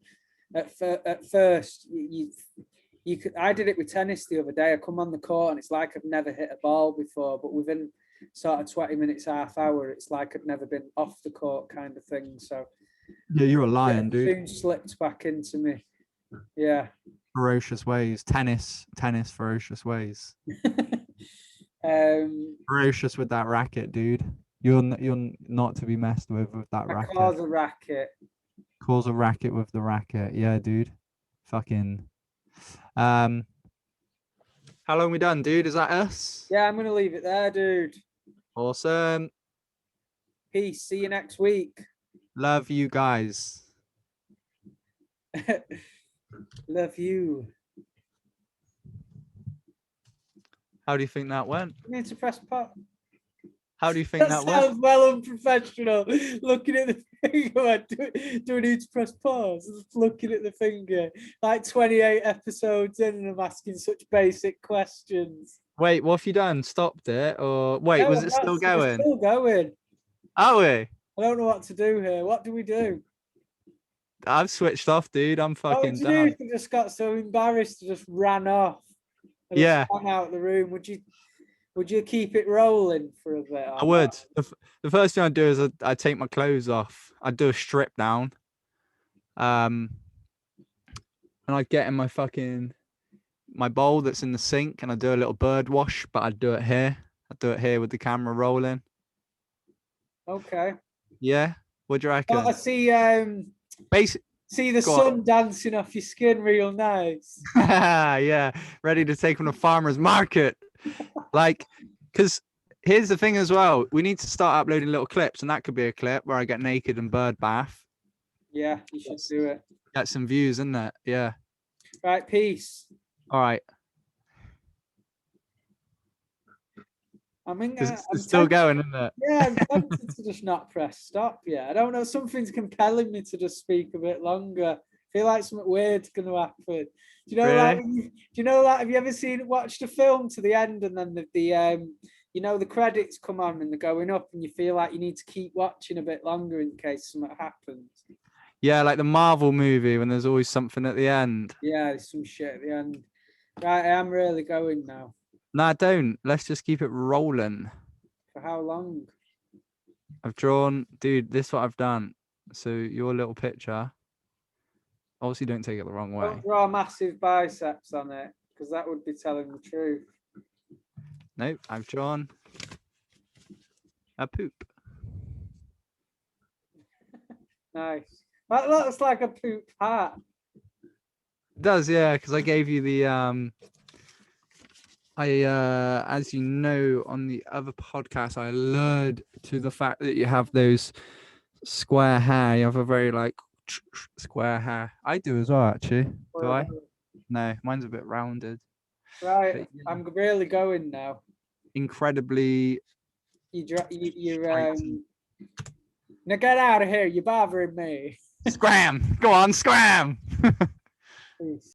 [SPEAKER 2] at first you could. I did it with tennis the other day. I come on the court and it's like I've never hit a ball before, but within sort of 20 minutes, half hour, it's like I'd never been off the court, kind of thing. So
[SPEAKER 1] yeah, you're a lion, dude.
[SPEAKER 2] Soon slipped back into me. Yeah.
[SPEAKER 1] Ferocious ways. Tennis, ferocious ways. Ferocious with that racket, dude. You're not to be messed with that racket.
[SPEAKER 2] Cause a racket.
[SPEAKER 1] Cause a racket with the racket. Yeah, dude. Fucking. How long we done, dude? Is that us?
[SPEAKER 2] Yeah, I'm gonna leave it there, dude.
[SPEAKER 1] Awesome.
[SPEAKER 2] Peace. See you next week.
[SPEAKER 1] Love you guys.
[SPEAKER 2] Love you.
[SPEAKER 1] How do you think that went?
[SPEAKER 2] You need to press pause.
[SPEAKER 1] How do you think that went?
[SPEAKER 2] Sounds well unprofessional. Looking at the finger. Do we need to press pause? Just looking at the finger. Like 28 episodes in and I'm asking such basic questions.
[SPEAKER 1] Wait, what have you done? Stopped it? Or wait,
[SPEAKER 2] No,
[SPEAKER 1] was it still going?
[SPEAKER 2] It's still going.
[SPEAKER 1] Are we?
[SPEAKER 2] I don't know what to do here. What do we do?
[SPEAKER 1] I've switched off, dude. I'm fucking done.
[SPEAKER 2] You just got so embarrassed to just ran off. And
[SPEAKER 1] yeah.
[SPEAKER 2] Just ran out of the room. Would you keep it rolling for a bit?
[SPEAKER 1] I would. The first thing I'd do is I'd take my clothes off. I'd do a strip down. And I'd get in my bowl that's in the sink and I'd do a little bird wash, but I'd do it here. I'd do it here with the camera rolling.
[SPEAKER 2] Okay.
[SPEAKER 1] Yeah. What do you reckon?
[SPEAKER 2] I see see the sun dancing off your skin real nice.
[SPEAKER 1] Yeah. Ready to take from the farmer's market. Like, because here's the thing as well. We need to start uploading little clips, and that could be a clip where I get naked and bird bath.
[SPEAKER 2] Yeah, you should do it.
[SPEAKER 1] Get some views, isn't it? Yeah.
[SPEAKER 2] Right, peace.
[SPEAKER 1] All right.
[SPEAKER 2] I'm
[SPEAKER 1] It's still going, isn't it?
[SPEAKER 2] Yeah, I'm tempted to just not press stop. Yeah, I don't know. Something's compelling me to just speak a bit longer. I feel like something weird's going to happen. Do you know, like,
[SPEAKER 1] Really?
[SPEAKER 2] do you know, like, have you ever watched a film to the end and then you know, the credits come on and they're going up and you feel like you need to keep watching a bit longer in case something happens?
[SPEAKER 1] Yeah, like the Marvel movie when there's always something at the end.
[SPEAKER 2] Yeah, there's some shit at the end. Right, I am really going now.
[SPEAKER 1] Nah, don't. Let's just keep it rolling.
[SPEAKER 2] For how long?
[SPEAKER 1] I've drawn, dude, this is what I've done. So your little picture. Obviously, don't take it the wrong way.
[SPEAKER 2] Don't draw massive biceps on it because that would be telling the truth.
[SPEAKER 1] Nope, I've drawn a poop.
[SPEAKER 2] Nice. That looks like a poop hat.
[SPEAKER 1] It does, yeah, because I gave you the as you know, on the other podcast, I allured to the fact that you have those square hair. You have a very like square hair. I do as well, actually. Do I? No, mine's a bit rounded.
[SPEAKER 2] Right,
[SPEAKER 1] But, yeah,
[SPEAKER 2] I'm really going now.
[SPEAKER 1] incredibly.
[SPEAKER 2] Now get out of here. You're bothering me.
[SPEAKER 1] Scram! Go on, scram!
[SPEAKER 2] Peace.